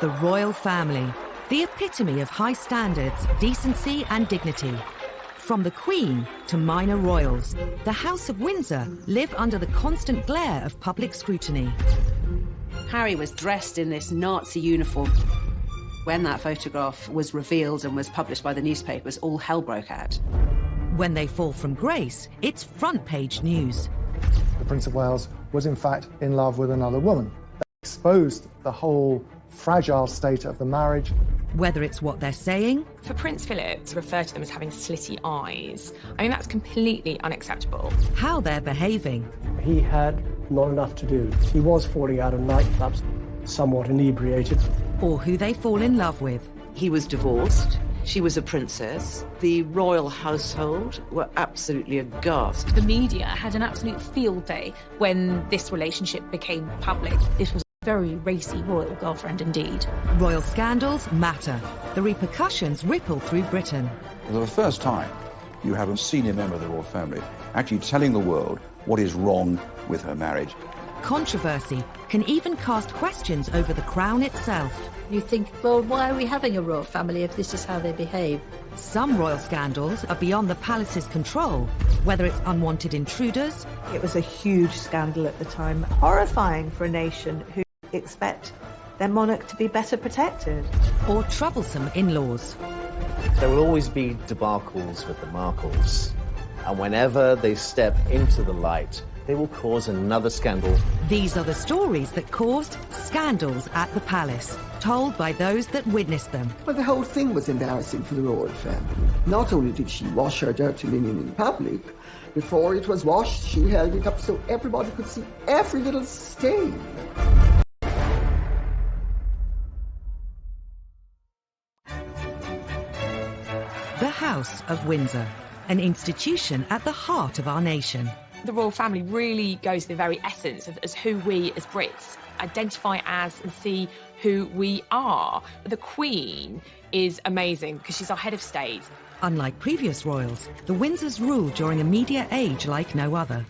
The royal family, the epitome of high standards, decency and dignity. From the Queen to minor royals, the House of Windsor live under the constant glare of public scrutiny. Harry was dressed in this Nazi uniform. When that photograph was revealed and was published by the newspapers, all hell broke out. When they fall from grace, it's front-page news. The Prince of Wales was in fact in love with another woman. That exposed the whole fragile state of the marriage. Whether it's what they're saying... For Prince Philip to refer to them as having slitty eyes, I mean, that's completely unacceptable. How they're behaving. He had not enough to do. He was falling out of nightclubs, somewhat inebriated. Or who they fall in love with. He was divorced. She was a princess. The royal household were absolutely aghast. The media had an absolute field day when this relationship became public. This was a very racy royal girlfriend indeed. Royal scandals matter. The repercussions ripple through Britain. For the first time, you have a senior member of the royal family actually telling the world what is wrong with her marriage. Controversy can even cast questions over the crown itself. You think, well, why are we having a royal family if this is how they behave? Some royal scandals are beyond the palace's control, whether it's unwanted intruders. It was a huge scandal at the time, horrifying for a nation who expect their monarch to be better protected. Or troublesome in-laws. There will always be debacles with the Markles, and whenever they step into the light, they will cause another scandal. These are the stories that caused scandals at the palace, told by those that witnessed them. But the whole thing was embarrassing for the royal family. Not only did she wash her dirty linen in public, before it was washed, she held it up so everybody could see every little stain. The House of Windsor, an institution at the heart of our nation. The royal family really goes to the very essence of as who we as Brits identify as and see who we are. The Queen is amazing because she's our head of state. Unlike previous royals, the Windsors rule during a media age like no other.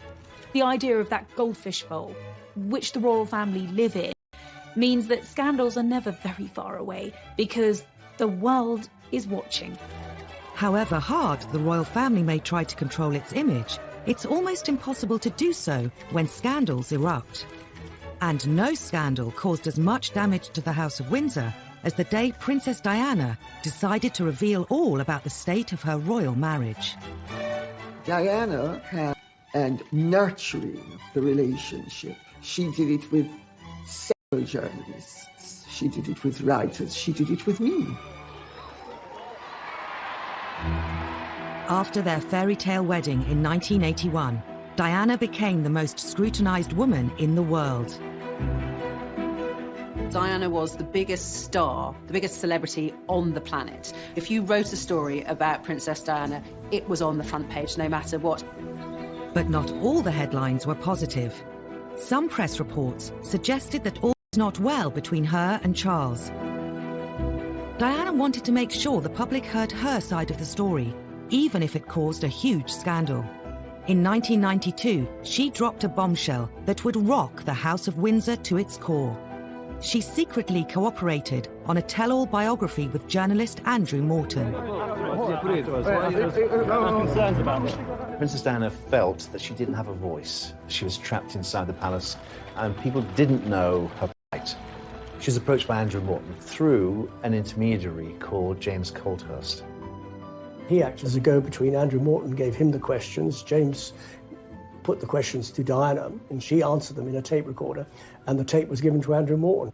The idea of that goldfish bowl, which the royal family live in, means that scandals are never very far away because the world is watching. However hard the royal family may try to control its image, it's almost impossible to do so when scandals erupt. And no scandal caused as much damage to the House of Windsor as the day Princess Diana decided to reveal all about the state of her royal marriage. Diana had and nurturing the relationship. She did it with several journalists. She did it with writers. She did it with me. After their fairy tale wedding in 1981, Diana became the most scrutinized woman in the world. Diana was the biggest star, the biggest celebrity on the planet. If you wrote a story about Princess Diana, it was on the front page, no matter what. But not all the headlines were positive. Some press reports suggested that all was not well between her and Charles. Diana wanted to make sure the public heard her side of the story, even if it caused a huge scandal. In 1992, she dropped a bombshell that would rock the House of Windsor to its core. She secretly cooperated on a tell-all biography with journalist Andrew Morton. Princess Diana felt that she didn't have a voice. She was trapped inside the palace, and people didn't know her plight. She was approached by Andrew Morton through an intermediary called James Colthurst. He acted as a go-between. Andrew Morton gave him the questions. James put the questions to Diana, and she answered them in a tape recorder, and the tape was given to Andrew Morton.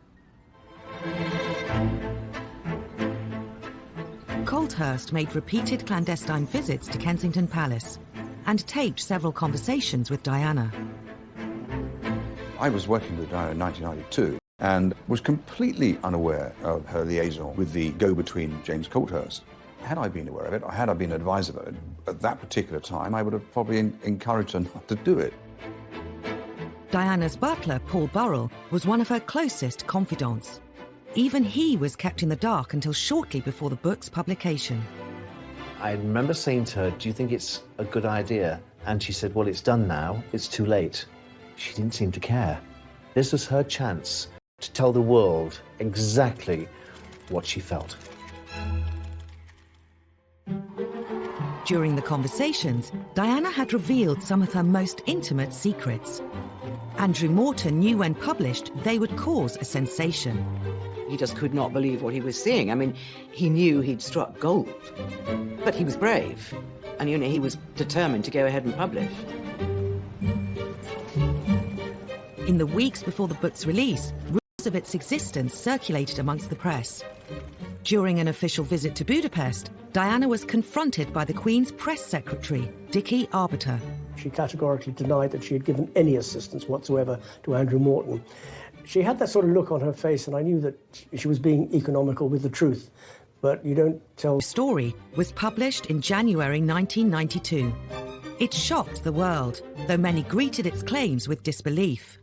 Colthurst made repeated clandestine visits to Kensington Palace and taped several conversations with Diana. I was working with Diana in 1992 and was completely unaware of her liaison with the go-between James Colthurst. Had I been aware of it, or had I been advised of it at that particular time, I would have probably encouraged her not to do it. Diana's butler, Paul Burrell, was one of her closest confidants. Even he was kept in the dark until shortly before the book's publication. I remember saying to her, "Do you think it's a good idea?" And she said, "Well, it's done now. It's too late." She didn't seem to care. This was her chance to tell the world exactly what she felt. During the conversations, Diana had revealed some of her most intimate secrets. Andrew Morton knew when published they would cause a sensation. He just could not believe what he was seeing. I mean, he knew he'd struck gold, but he was brave, and he was determined to go ahead and publish. In the weeks before the book's release, rumours of its existence circulated amongst the press. During an official visit to Budapest, Diana was confronted by the Queen's press secretary, Dickie Arbiter. She categorically denied that she had given any assistance whatsoever to Andrew Morton. She had that sort of look on her face, and I knew that she was being economical with the truth. But you don't tell... The story was published in January 1992. It shocked the world, though many greeted its claims with disbelief.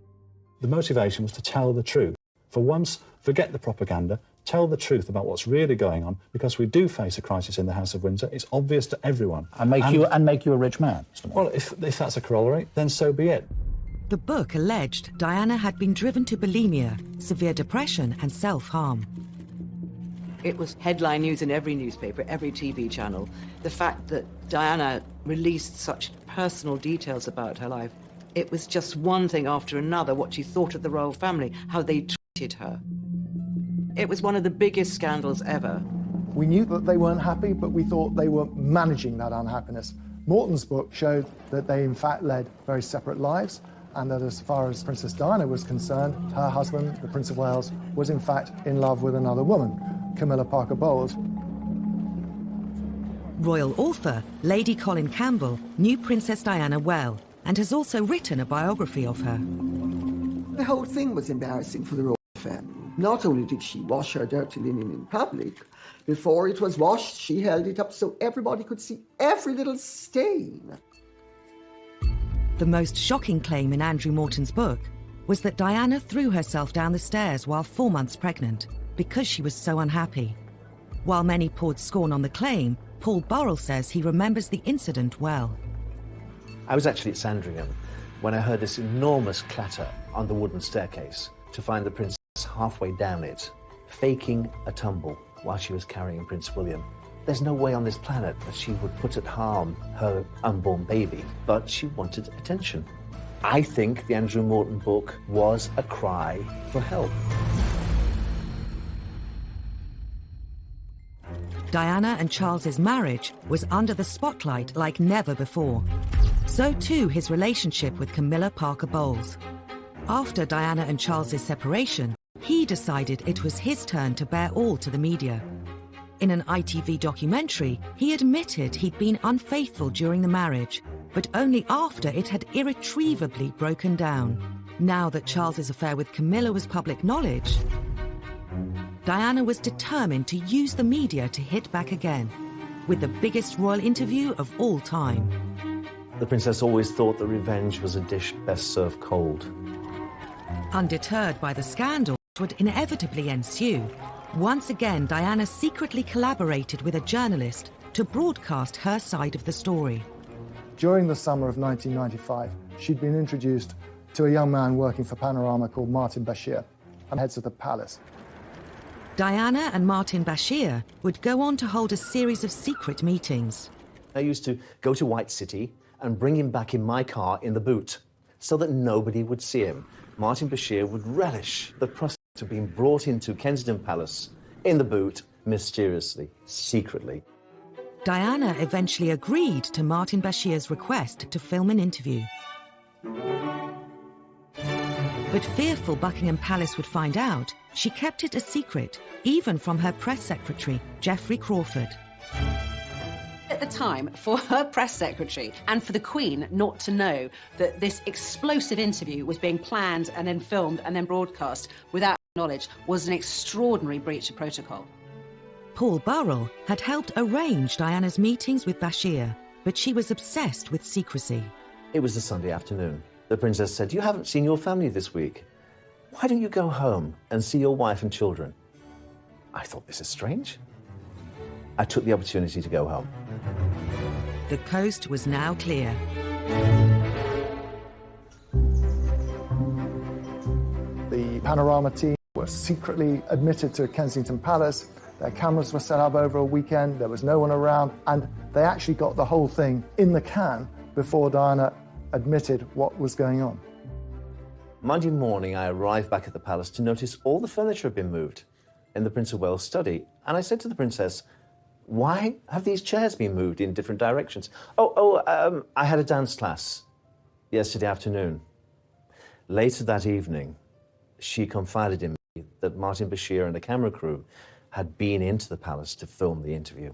The motivation was to tell the truth. For once, forget the propaganda, tell the truth about what's really going on, because we do face a crisis in the House of Windsor. It's obvious to everyone. And make you a rich man. Well, if that's a corollary, then so be it. The book alleged Diana had been driven to bulimia, severe depression and self-harm. It was headline news in every newspaper, every TV channel. The fact that Diana released such personal details about her life, it was just one thing after another, what she thought of the royal family, how they treated her. It was one of the biggest scandals ever. We knew that they weren't happy, but we thought they were managing that unhappiness. Morton's book showed that they in fact led very separate lives, and that as far as Princess Diana was concerned, her husband, the Prince of Wales, was in fact in love with another woman, Camilla Parker Bowles. Royal author Lady Colin Campbell knew Princess Diana well and has also written a biography of her. The whole thing was embarrassing for the royal family. Not only did she wash her dirty linen in public, before it was washed, she held it up so everybody could see every little stain. The most shocking claim in Andrew Morton's book was that Diana threw herself down the stairs while 4 months pregnant because she was so unhappy. While many poured scorn on the claim, Paul Burrell says he remembers the incident well. I was actually at Sandringham when I heard this enormous clatter on the wooden staircase to find the princess halfway down it, faking a tumble while she was carrying Prince William. There's no way on this planet that she would put at harm her unborn baby, but she wanted attention. I think the Andrew Morton book was a cry for help. Diana and Charles's marriage was under the spotlight like never before. So too his relationship with Camilla Parker Bowles. After Diana and Charles's separation, he decided it was his turn to bear all to the media. In an ITV documentary, he admitted he'd been unfaithful during the marriage, but only after it had irretrievably broken down. Now that Charles's affair with Camilla was public knowledge, Diana was determined to use the media to hit back again, with the biggest royal interview of all time. The princess always thought that revenge was a dish best served cold. Undeterred by the scandal that would inevitably ensue, once again Diana secretly collaborated with a journalist to broadcast her side of the story. During the summer of 1995, she'd been introduced to a young man working for Panorama called Martin Bashir, and heads of the palace. Diana and Martin Bashir would go on to hold a series of secret meetings. I used to go to White City and bring him back in my car in the boot so that nobody would see him. Martin Bashir would relish the prospect of being brought into Kensington Palace in the boot, mysteriously, secretly. Diana eventually agreed to Martin Bashir's request to film an interview. But fearful Buckingham Palace would find out, she kept it a secret, even from her press secretary, Geoffrey Crawford. At the time, for her press secretary and for the Queen not to know that this explosive interview was being planned and then filmed and then broadcast without knowledge was an extraordinary breach of protocol. Paul Burrell had helped arrange Diana's meetings with Bashir, but she was obsessed with secrecy. It was a Sunday afternoon. The princess said, "You haven't seen your family this week. Why don't you go home and see your wife and children?" I thought, this is strange. I took the opportunity to go home. The coast was now clear. The Panorama team were secretly admitted to Kensington Palace. Their cameras were set up over a weekend, there was no one around, and they actually got the whole thing in the can before Diana admitted what was going on. Monday morning, I arrived back at the palace to notice all the furniture had been moved in the Prince of Wales' study. And I said to the princess, why have these chairs been moved in different directions? I had a dance class yesterday afternoon. Later that evening, she confided in me that Martin Bashir and the camera crew had been into the palace to film the interview.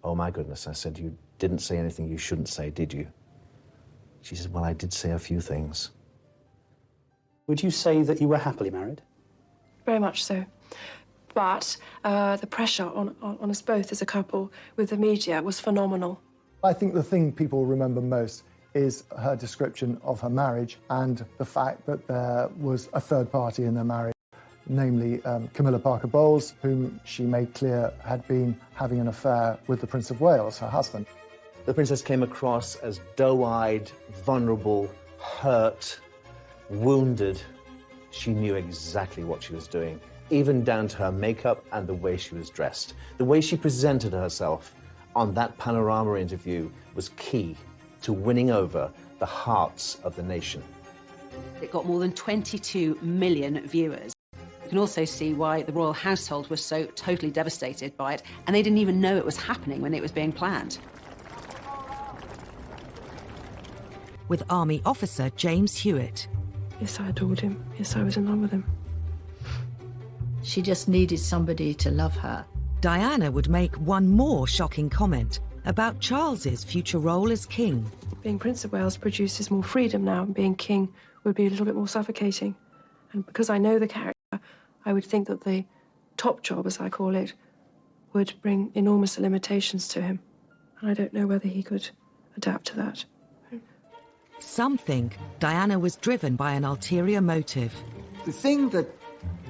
Oh my goodness, I said, you didn't say anything you shouldn't say, did you? She said, well, I did say a few things. Would you say that you were happily married? Very much so. But the pressure on us both as a couple with the media was phenomenal. I think the thing people remember most is her description of her marriage and the fact that there was a third party in their marriage, namely Camilla Parker Bowles, whom she made clear had been having an affair with the Prince of Wales, her husband. The princess came across as doe-eyed, vulnerable, hurt, wounded. She knew exactly what she was doing, even down to her makeup and the way she was dressed. The way she presented herself on that Panorama interview was key to winning over the hearts of the nation. It got more than 22 million viewers. You can also see why the royal household was so totally devastated by it, and they didn't even know it was happening when it was being planned. With Army officer James Hewitt. Yes, I adored him. Yes, I was in love with him. She just needed somebody to love her. Diana would make one more shocking comment about Charles's future role as king. Being Prince of Wales produces more freedom now, and being king would be a little bit more suffocating. And because I know the character, I would think that the top job, as I call it, would bring enormous limitations to him. And I don't know whether he could adapt to that. Some think Diana was driven by an ulterior motive. The thing that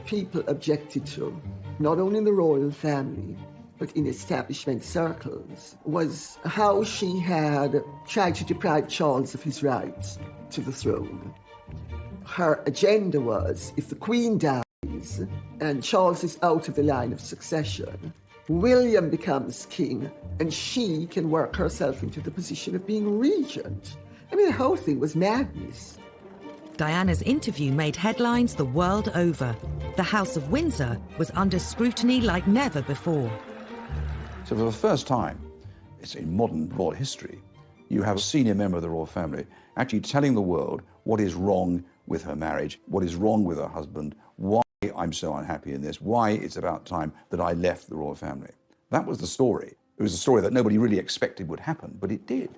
people objected to, not only in the royal family, but in establishment circles, was how she had tried to deprive Charles of his rights to the throne. Her agenda was, if the Queen dies and Charles is out of the line of succession, William becomes king and she can work herself into the position of being regent. I mean, the whole thing was madness. Diana's interview made headlines the world over. The House of Windsor was under scrutiny like never before. So for the first time, it's in modern royal history, you have a senior member of the royal family actually telling the world what is wrong with her marriage, what is wrong with her husband, why I'm so unhappy in this, why it's about time that I left the royal family. That was the story. It was a story that nobody really expected would happen, but it did.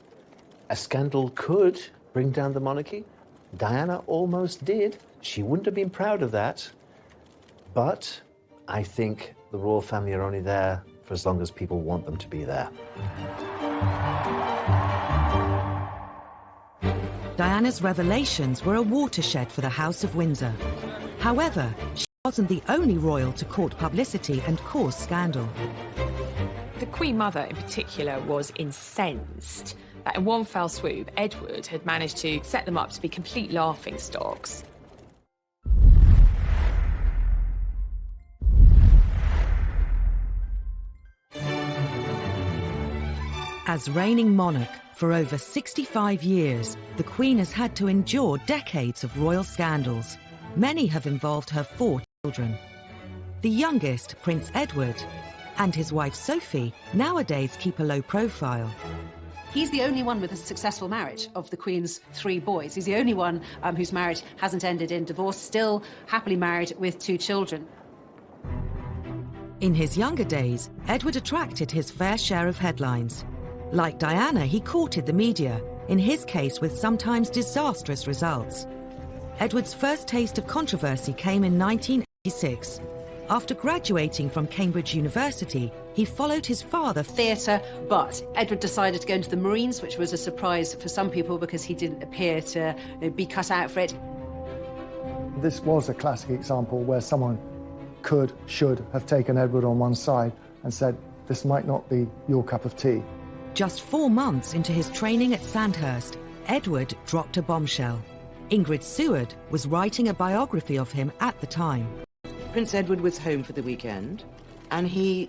A scandal could bring down the monarchy. Diana almost did. She wouldn't have been proud of that. But I think the royal family are only there for as long as people want them to be there. Diana's revelations were a watershed for the House of Windsor. However, she wasn't the only royal to court publicity and cause scandal. The Queen Mother in particular was incensed that in one fell swoop, Edward had managed to set them up to be complete laughingstocks. As reigning monarch for over 65 years, the Queen has had to endure decades of royal scandals. Many have involved her 4 children. The youngest, Prince Edward, and his wife Sophie, nowadays keep a low profile. He's the only one with a successful marriage of the Queen's 3 boys. He's the only one whose marriage hasn't ended in divorce, still happily married with 2 children. In his younger days, Edward attracted his fair share of headlines. Like Diana, he courted the media, in his case with sometimes disastrous results. Edward's first taste of controversy came in 1986. After graduating from Cambridge University, he followed his father. Theatre, but Edward decided to go into the Marines, which was a surprise for some people because he didn't appear to be cut out for it. This was a classic example where someone should have taken Edward on one side and said, this might not be your cup of tea. Just 4 months into his training at Sandhurst, Edward dropped a bombshell. Ingrid Seward was writing a biography of him at the time. Prince Edward was home for the weekend, and he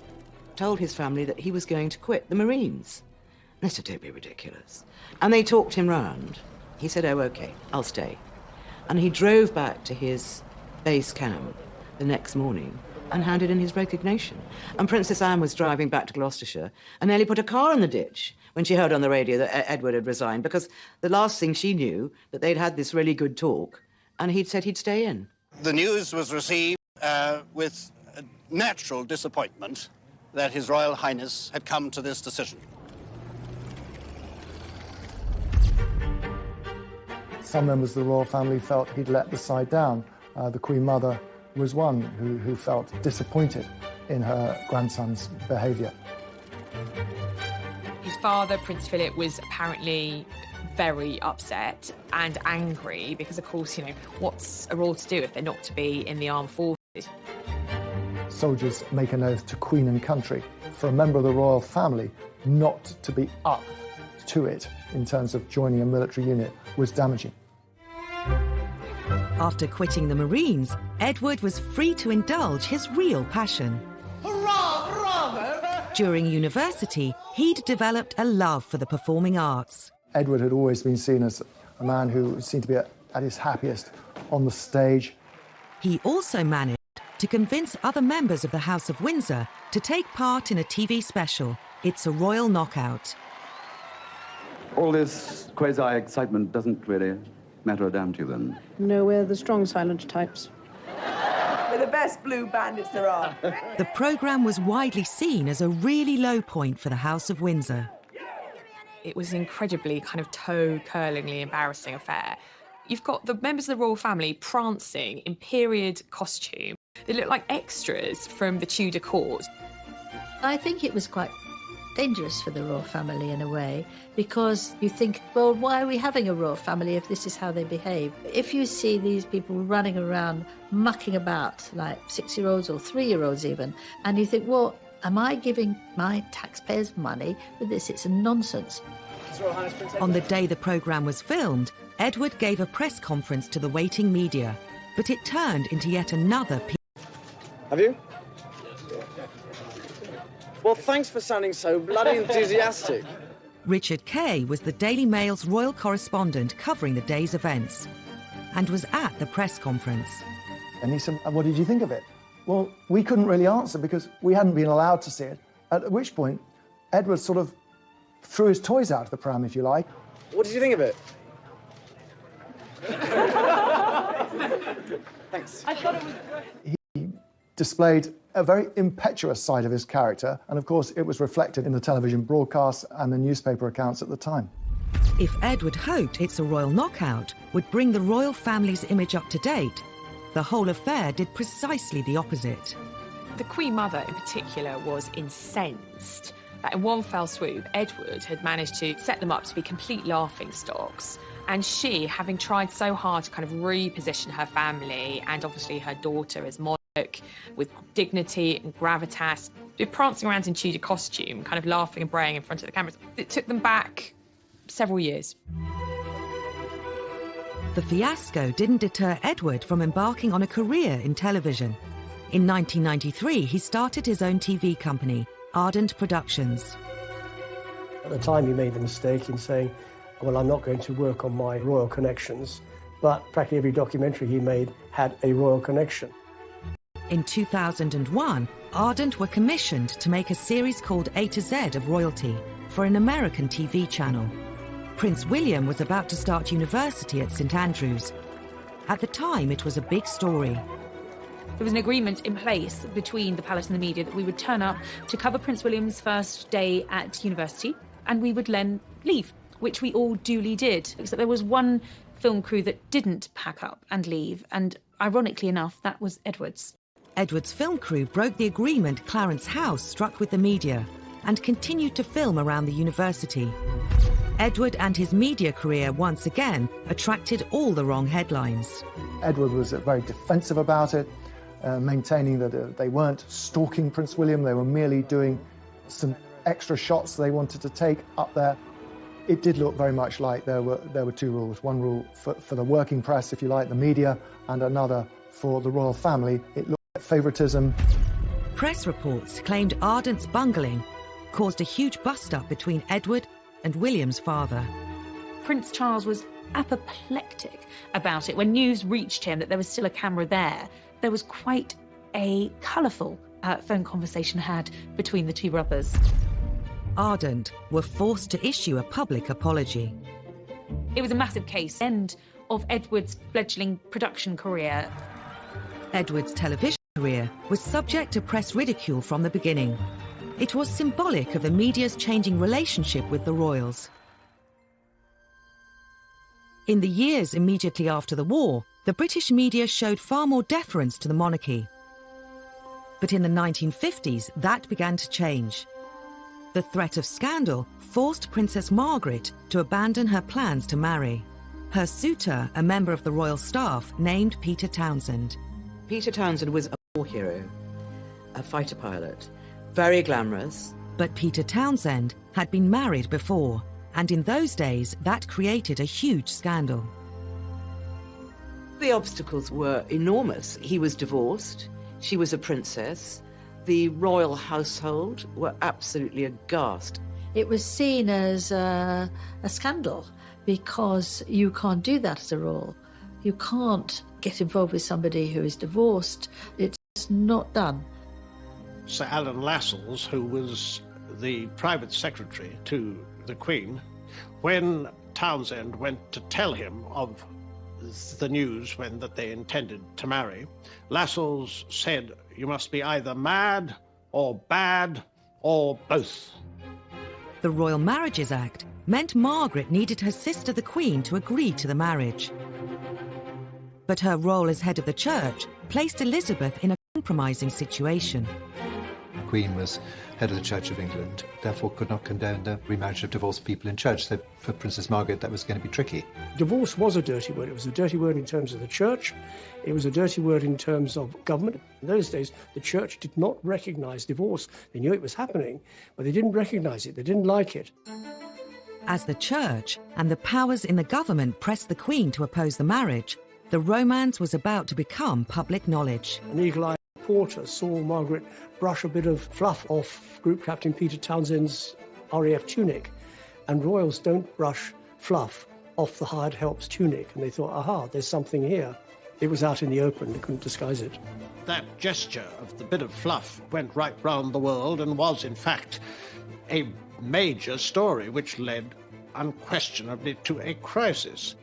told his family that he was going to quit the Marines. And they said, don't be ridiculous. And they talked him round. He said, oh, OK, I'll stay. And he drove back to his base camp the next morning and handed in his resignation. And Princess Anne was driving back to Gloucestershire and nearly put a car in the ditch when she heard on the radio that Edward had resigned, because the last thing she knew, that they'd had this really good talk, and he'd said he'd stay in. The news was received with natural disappointment that His Royal Highness had come to this decision. Some members of the royal family felt he'd let the side down. The Queen Mother was one who felt disappointed in her grandson's behaviour. His father, Prince Philip, was apparently very upset and angry because, of course, you know, what's a royal to do if they're not to be in the armed forces? Soldiers make an oath to Queen and country. For a member of the royal family not to be up to it in terms of joining a military unit was damaging. After quitting the Marines, Edward was free to indulge his real passion. Hurrah, hurrah! During university, he'd developed a love for the performing arts. Edward had always been seen as a man who seemed to be at his happiest on the stage. He also managed to convince other members of the House of Windsor to take part in a TV special, It's a Royal Knockout. All this quasi-excitement doesn't really matter a damn to you, then? No, we're the strong, silent types. We're the best blue bandits there are. The programme was widely seen as a really low point for the House of Windsor. It was an incredibly kind of toe-curlingly embarrassing affair. You've got the members of the royal family prancing in period costume. They look like extras from the Tudor court. I think it was quite dangerous for the royal family in a way, because you think, well, why are we having a royal family if this is how they behave? If you see these people running around, mucking about, like 6-year-olds or 3-year-olds even, and you think, well, am I giving my taxpayers money with this? It's nonsense. On the day the programme was filmed, Edward gave a press conference to the waiting media, but it turned into yet another Have you? Well, thanks for sounding so bloody enthusiastic. Richard Kay was the Daily Mail's royal correspondent covering the day's events and was at the press conference. And he said, what did you think of it? Well, we couldn't really answer because we hadn't been allowed to see it, at which point Edward sort of threw his toys out of the pram, if you like. What did you think of it? Thanks. I thought it was great. He displayed a very impetuous side of his character, and of course it was reflected in the television broadcasts and the newspaper accounts at the time. If Edward hoped It's a Royal Knockout would bring the royal family's image up to date, the whole affair did precisely the opposite. The Queen Mother in particular was incensed that in one fell swoop, Edward had managed to set them up to be complete laughingstocks. And she, having tried so hard to kind of reposition her family and obviously her daughter as monarch with dignity and gravitas, prancing around in Tudor costume, kind of laughing and braying in front of the cameras, it took them back several years. The fiasco didn't deter Edward from embarking on a career in television. In 1993, he started his own TV company, Ardent Productions. At the time, he made the mistake in saying, well, I'm not going to work on my royal connections, but practically every documentary he made had a royal connection. In 2001, Ardent were commissioned to make a series called A to Z of Royalty for an American TV channel. Prince William was about to start university at St Andrews. At the time, it was a big story. There was an agreement in place between the palace and the media that we would turn up to cover Prince William's first day at university, and we would then leave, which we all duly did. Except there was one film crew that didn't pack up and leave, and ironically enough, that was Edward's. Edward's film crew broke the agreement Clarence House struck with the media and continued to film around the university. Edward and his media career once again attracted all the wrong headlines. Edward was very defensive about it, maintaining that they weren't stalking Prince William, they were merely doing some extra shots they wanted to take up there. It did look very much like there were two rules. One rule for the working press, if you like, the media, and another for the royal family. It looked favoritism. Press reports claimed Ardent's bungling caused a huge bust-up between Edward and William's father. Prince Charles was apoplectic about it. When news reached him that there was still a camera there, there was quite a colourful phone conversation had between the two brothers. Ardent were forced to issue a public apology. It was a massive case, end of Edward's fledgling production career. Edward's television career was subject to press ridicule from the beginning. It was symbolic of the media's changing relationship with the royals. In the years immediately after the war, the British media showed far more deference to the monarchy. But in the 1950s, that began to change. The threat of scandal forced Princess Margaret to abandon her plans to marry. Her suitor, a member of the royal staff, named Peter Townsend. Peter Townsend was a war hero, a fighter pilot, very glamorous. But Peter Townsend had been married before, and in those days that created a huge scandal. The obstacles were enormous. He was divorced, she was a princess, the royal household were absolutely aghast. It was seen as a scandal because you can't do that as a royal. You can't get involved with somebody who is divorced. It's not done. Sir Alan Lascelles, who was the private secretary to the Queen, when Townsend went to tell him of the news that they intended to marry, Lascelles said, "You must be either mad or bad or both." The Royal Marriages Act meant Margaret needed her sister the Queen to agree to the marriage. But her role as head of the church placed Elizabeth in a compromising situation. The Queen was head of the Church of England, therefore could not condone the remarriage of divorced people in church. So for Princess Margaret, that was going to be tricky. Divorce was a dirty word. It was a dirty word in terms of the church. It was a dirty word in terms of government. In those days, the church did not recognise divorce. They knew it was happening, but they didn't recognise it. They didn't like it. As the church and the powers in the government pressed the Queen to oppose the marriage, the romance was about to become public knowledge. An eagle-eyed reporter saw Margaret brush a bit of fluff off Group Captain Peter Townsend's RAF tunic, and royals don't brush fluff off the hired help's tunic, and they thought, aha, there's something here. It was out in the open, they couldn't disguise it. That gesture of the bit of fluff went right round the world and was, in fact, a major story which led unquestionably to a crisis.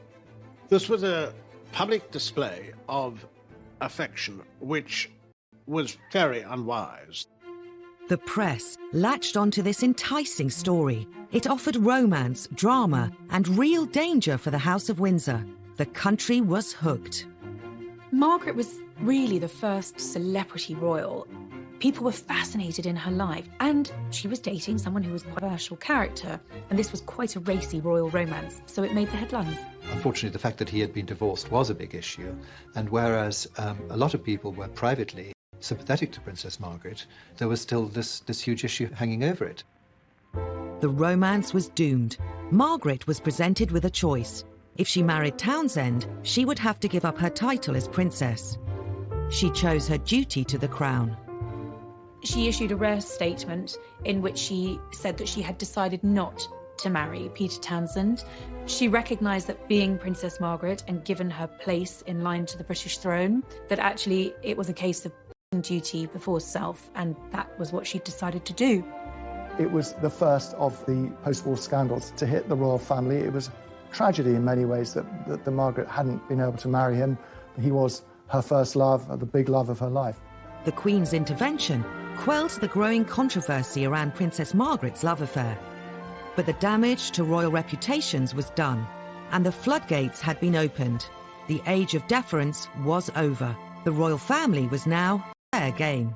This was a public display of affection which was very unwise. The press latched onto this enticing story. It offered romance, drama, and real danger for the House of Windsor. The country was hooked. Margaret was really the first celebrity royal. People were fascinated in her life, and she was dating someone who was quite a controversial character, and this was quite a racy royal romance, so it made the headlines. Unfortunately, the fact that he had been divorced was a big issue, and whereas a lot of people were privately sympathetic to Princess Margaret, there was still this huge issue hanging over it. The romance was doomed. Margaret was presented with a choice. If she married Townsend, she would have to give up her title as princess. She chose her duty to the crown. She issued a rare statement in which she said that she had decided not to marry Peter Townsend. She recognised that being Princess Margaret and given her place in line to the British throne, that actually it was a case of duty before self, and that was what she decided to do. It was the first of the post-war scandals to hit the royal family. It was a tragedy in many ways that Margaret hadn't been able to marry him. He was her first love, the big love of her life. The Queen's intervention quelled the growing controversy around Princess Margaret's love affair. But the damage to royal reputations was done, and the floodgates had been opened. The age of deference was over. The royal family was now fair game.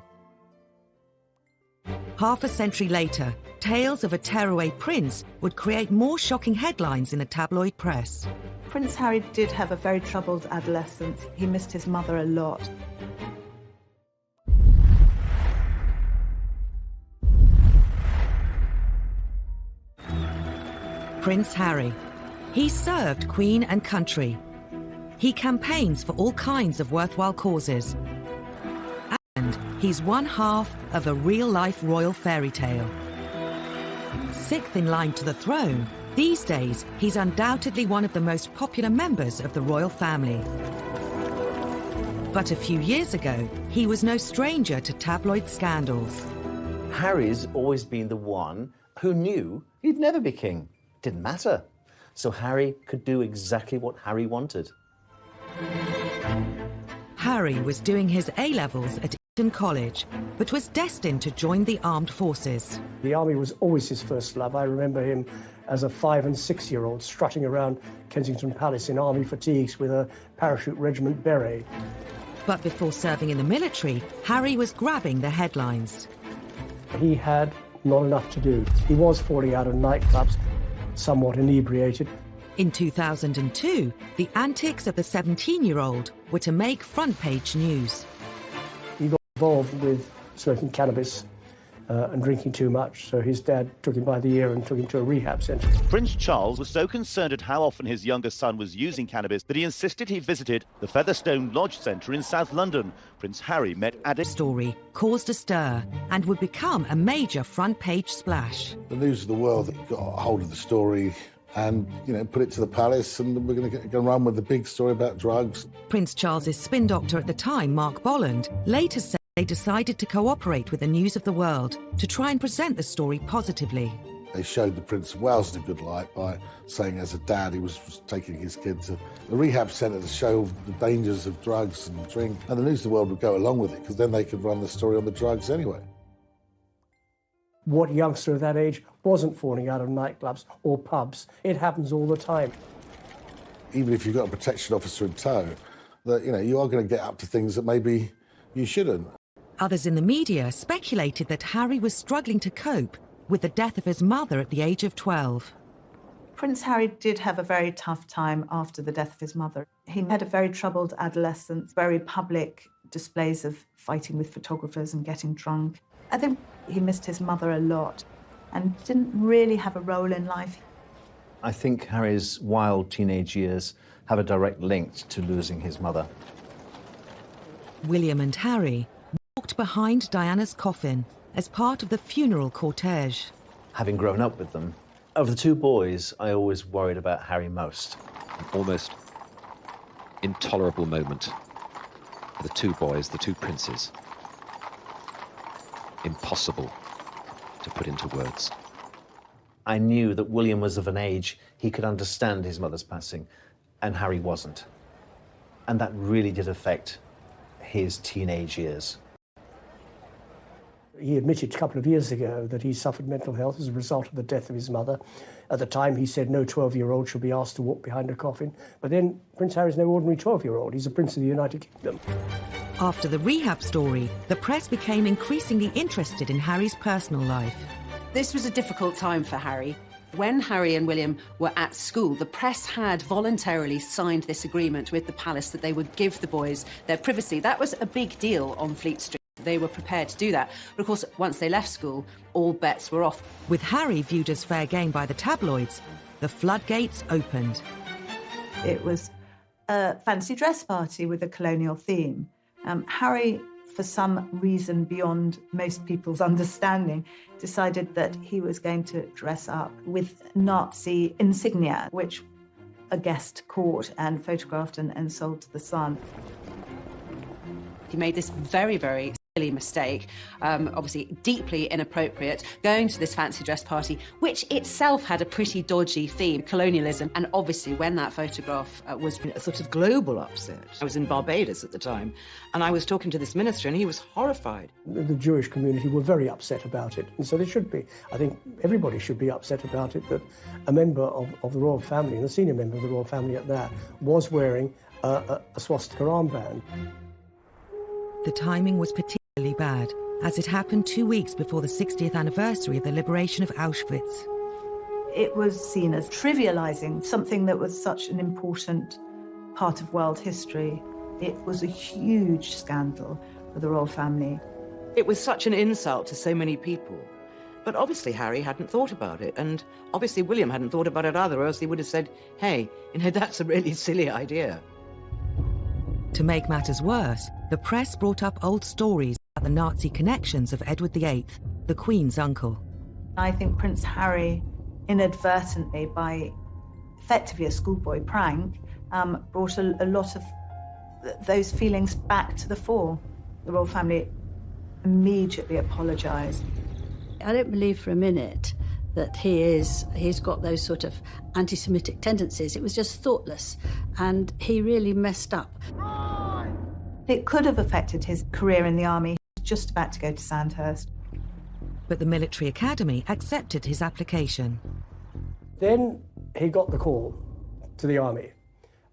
Half a century later, tales of a tearaway prince would create more shocking headlines in the tabloid press. Prince Harry did have a very troubled adolescence. He missed his mother a lot. Prince Harry. He served Queen and country. He campaigns for all kinds of worthwhile causes. end, he's one half of a real-life royal fairy tale. Sixth in line to the throne, these days he's undoubtedly one of the most popular members of the royal family. But a few years ago, he was no stranger to tabloid scandals. Harry's always been the one who knew he'd never be king. Didn't matter. So Harry could do exactly what Harry wanted. Harry was doing his A-levels at Eton College, but was destined to join the armed forces. The army was always his first love. I remember him as a 5- and 6-year-old strutting around Kensington Palace in army fatigues with a parachute regiment beret. But before serving in the military, Harry was grabbing the headlines. He had not enough to do. He was falling out of nightclubs, somewhat inebriated. In 2002, the antics of the 17-year-old were to make front-page news. He got involved with smoking cannabis and drinking too much, so his dad took him by the ear and took him to a rehab centre. Prince Charles was so concerned at how often his younger son was using cannabis that he insisted he visited the Featherstone Lodge Centre in South London. Prince Harry met addicts. Story caused a stir and would become a major front-page splash. The News of the World got a hold of the story and, put it to the palace, and we're going to go and run with the big story about drugs. Prince Charles's spin doctor at the time, Mark Bolland, later said they decided to cooperate with the News of the World to try and present the story positively. They showed the Prince of Wales in a good light by saying as a dad he was taking his kid to the rehab centre to show the dangers of drugs and drink. And the News of the World would go along with it because then they could run the story on the drugs anyway. What youngster of that age wasn't falling out of nightclubs or pubs? It happens all the time. Even if you've got a protection officer in tow, that you are going to get up to things that maybe you shouldn't. Others in the media speculated that Harry was struggling to cope with the death of his mother at the age of 12. Prince Harry did have a very tough time after the death of his mother. He had a very troubled adolescence, very public displays of fighting with photographers and getting drunk. I think he missed his mother a lot and didn't really have a role in life. I think Harry's wild teenage years have a direct link to losing his mother. William and Harry walked behind Diana's coffin as part of the funeral cortege. Having grown up with them, of the two boys, I always worried about Harry most. An almost intolerable moment for the two boys, the two princes. Impossible to put into words. I knew that William was of an age he could understand his mother's passing, and Harry wasn't. And that really did affect his teenage years. He admitted a couple of years ago that he suffered mental health as a result of the death of his mother. At the time, he said no 12-year-old should be asked to walk behind a coffin. But then Prince Harry's no ordinary 12-year-old. He's a prince of the United Kingdom. After the rehab story, the press became increasingly interested in Harry's personal life. This was a difficult time for Harry. When Harry and William were at school, the press had voluntarily signed this agreement with the palace that they would give the boys their privacy. That was a big deal on Fleet Street. They were prepared to do that. But of course, once they left school, all bets were off. With Harry viewed as fair game by the tabloids, the floodgates opened. It was a fancy dress party with a colonial theme. Harry, for some reason beyond most people's understanding, decided that he was going to dress up with Nazi insignia, which a guest caught and photographed and sold to the Sun. He made this very, very silly mistake, obviously deeply inappropriate, going to this fancy dress party, which itself had a pretty dodgy theme, colonialism. And obviously when that photograph was a sort of global upset. I was in Barbados at the time, and I was talking to this minister, and he was horrified. The Jewish community were very upset about it, and so they should be. I think everybody should be upset about it, that a member of the royal family, and a senior member of the royal family at that, was wearing a swastika armband. The timing was particularly bad, as it happened 2 weeks before the 60th anniversary of the liberation of Auschwitz. It was seen as trivialising something that was such an important part of world history. It was a huge scandal for the royal family. It was such an insult to so many people. But obviously Harry hadn't thought about it, and obviously William hadn't thought about it either, or else he would have said, hey, that's a really silly idea. To make matters worse, the press brought up old stories about the Nazi connections of Edward VIII, the Queen's uncle. I think Prince Harry, inadvertently, by effectively a schoolboy prank, brought a lot of those feelings back to the fore. The royal family immediately apologised. I don't believe for a minute that he's got those sort of anti-Semitic tendencies. It was just thoughtless, and he really messed up. It could have affected his career in the army. He was just about to go to Sandhurst. But the military academy accepted his application. Then he got the call to the army,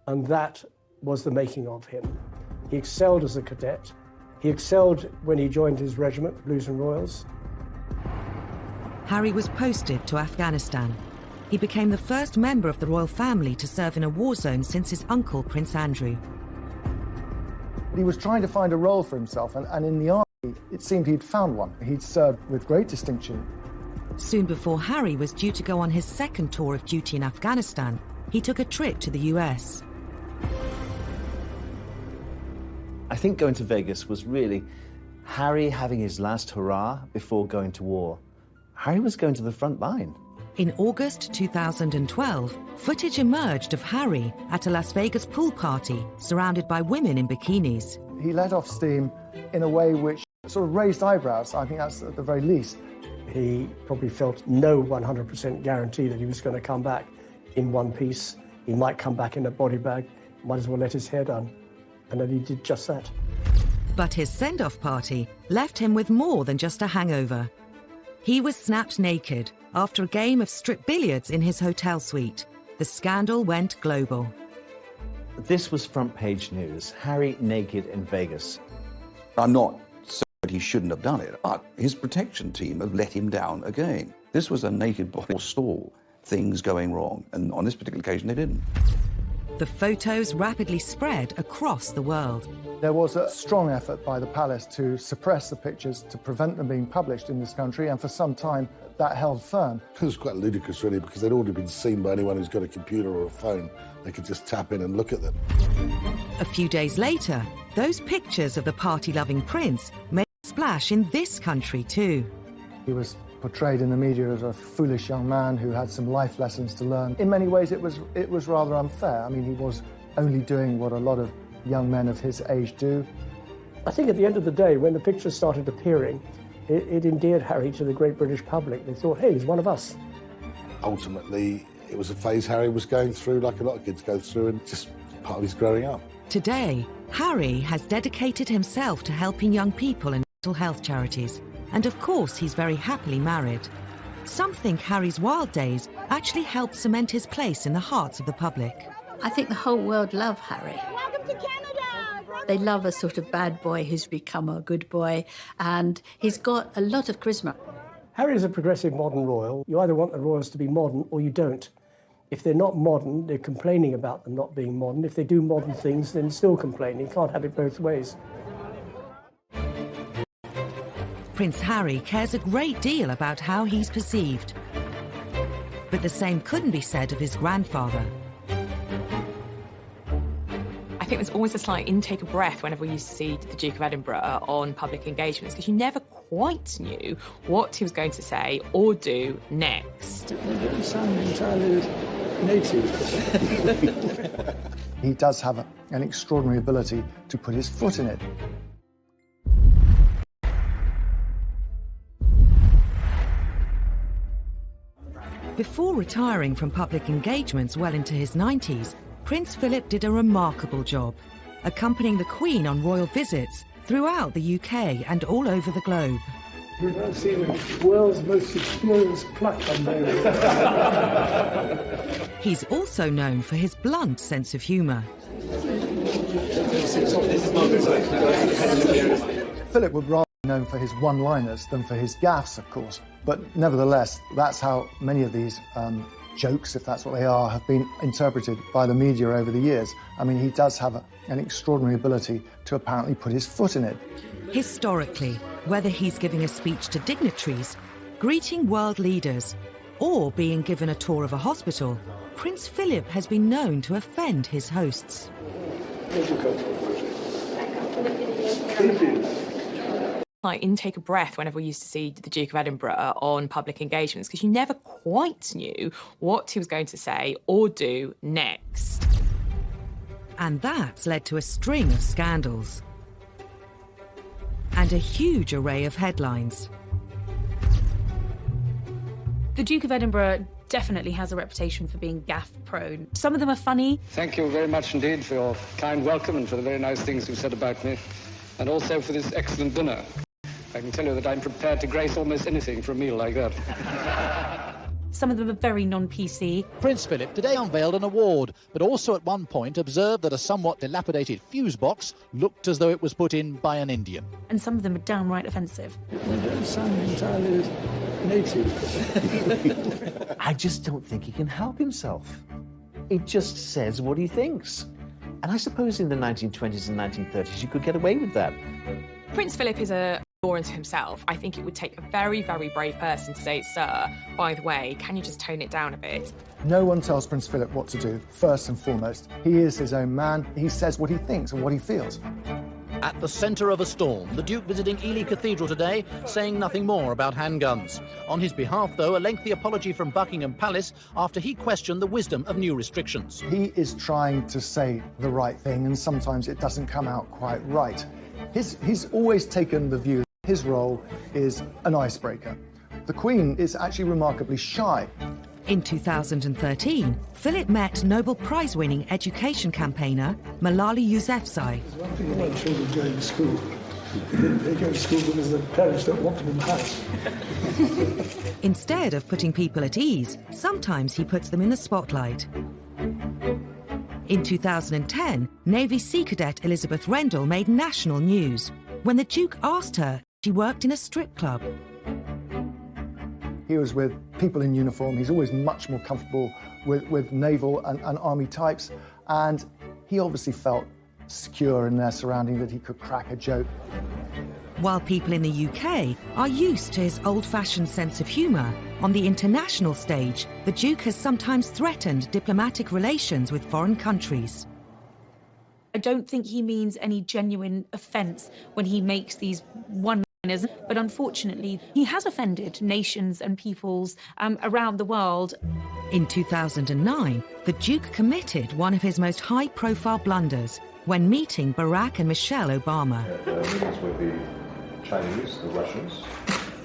and that was the making of him. He excelled as a cadet. He excelled when he joined his regiment, Blues and Royals. Harry was posted to Afghanistan. He became the first member of the royal family to serve in a war zone since his uncle, Prince Andrew. He was trying to find a role for himself, and in the army, it seemed he'd found one. He'd served with great distinction. Soon before Harry was due to go on his second tour of duty in Afghanistan, he took a trip to the US. I think going to Vegas was really Harry having his last hurrah before going to war. Harry was going to the front line. In August 2012, footage emerged of Harry at a Las Vegas pool party surrounded by women in bikinis. He let off steam in a way which sort of raised eyebrows. I think that's at the very least. He probably felt no 100% guarantee that he was going to come back in one piece. He might come back in a body bag, might as well let his hair down. And then he did just that. But his send-off party left him with more than just a hangover. He was snapped naked after a game of strip billiards in his hotel suite. The scandal went global. This was front page news. Harry naked in Vegas. I'm not saying that he shouldn't have done it, but his protection team have let him down again. This was a naked body stall, things going wrong, and on this particular occasion they didn't. The photos rapidly spread across the world. There was a strong effort by the palace to suppress the pictures, to prevent them being published in this country, and for some time that held firm. It was quite ludicrous, really, because they'd already been seen by anyone who's got a computer or a phone. They could just tap in and look at them. A few days later, those pictures of the party-loving prince made a splash in this country too. He was portrayed in the media as a foolish young man who had some life lessons to learn. In many ways, it was rather unfair. I mean, he was only doing what a lot of young men of his age do. I think at the end of the day, when the pictures started appearing, it endeared Harry to the great British public. They thought, hey, he's one of us. Ultimately, it was a phase Harry was going through, like a lot of kids go through, and just part of his growing up. Today, Harry has dedicated himself to helping young people in mental health charities. And of course, he's very happily married. Some think Harry's wild days actually helped cement his place in the hearts of the public. I think the whole world love Harry. Welcome to Canada! They love a sort of bad boy who's become a good boy, and he's got a lot of charisma. Harry is a progressive modern royal. You either want the royals to be modern or you don't. If they're not modern, they're complaining about them not being modern. If they do modern things, then still complaining. You can't have it both ways. Prince Harry cares a great deal about how he's perceived. But the same couldn't be said of his grandfather. I think there's always a slight intake of breath whenever we used to see the Duke of Edinburgh on public engagements, because you never quite knew what he was going to say or do next. You sound entirely native. He does have an extraordinary ability to put his foot in it. Before retiring from public engagements well into his 90s, Prince Philip did a remarkable job, accompanying the Queen on royal visits throughout the UK and all over the globe. We've now seen the world's most experienced pluck on there. He's also known for his blunt sense of humour. Philip would rather be known for his one-liners than for his gaffes, of course. But nevertheless, that's how many of these jokes, if that's what they are, have been interpreted by the media over the years. I mean, he does have an extraordinary ability to apparently put his foot in it. Historically, whether he's giving a speech to dignitaries, greeting world leaders, or being given a tour of a hospital, Prince Philip has been known to offend his hosts. Like intake of breath whenever we used to see the Duke of Edinburgh on public engagements, because you never quite knew what he was going to say or do next. And that's led to a string of scandals and a huge array of headlines. The Duke of Edinburgh definitely has a reputation for being gaffe-prone. Some of them are funny. Thank you very much indeed for your kind welcome and for the very nice things you've said about me, and also for this excellent dinner. I can tell you that I'm prepared to grace almost anything for a meal like that. Some of them are very non-PC. Prince Philip today unveiled an award, but also at one point observed that a somewhat dilapidated fuse box looked as though it was put in by an Indian. And some of them are downright offensive. They don't sound entirely native. I just don't think he can help himself. He just says what he thinks. And I suppose in the 1920s and 1930s you could get away with that. Prince Philip is a law unto himself. I think it would take a very, very brave person to say, sir, by the way, can you just tone it down a bit? No one tells Prince Philip what to do, first and foremost. He is his own man. He says what he thinks and what he feels. At the centre of a storm, the Duke visiting Ely Cathedral today, saying nothing more about handguns. On his behalf, though, a lengthy apology from Buckingham Palace after he questioned the wisdom of new restrictions. He is trying to say the right thing, and sometimes it doesn't come out quite right. He's always taken the view that his role is an icebreaker. The Queen is actually remarkably shy. In 2013, Philip met Nobel Prize-winning education campaigner Malala Yousafzai. There's one thing about children going to school. They go to school because the parents don't want them in the house. Instead of putting people at ease, sometimes he puts them in the spotlight. In 2010, Navy Sea Cadet Elizabeth Rendell made national news when the Duke asked her if she worked in a strip club. He was with people in uniform. He's always much more comfortable with naval and army types. And he obviously felt secure in their surrounding, that he could crack a joke. While people in the UK are used to his old-fashioned sense of humour, on the international stage, the Duke has sometimes threatened diplomatic relations with foreign countries. I don't think he means any genuine offence when he makes these one-liners, but unfortunately, he has offended nations and peoples around the world. In 2009, the Duke committed one of his most high-profile blunders when meeting Barack and Michelle Obama. The meetings with the Chinese, the Russians,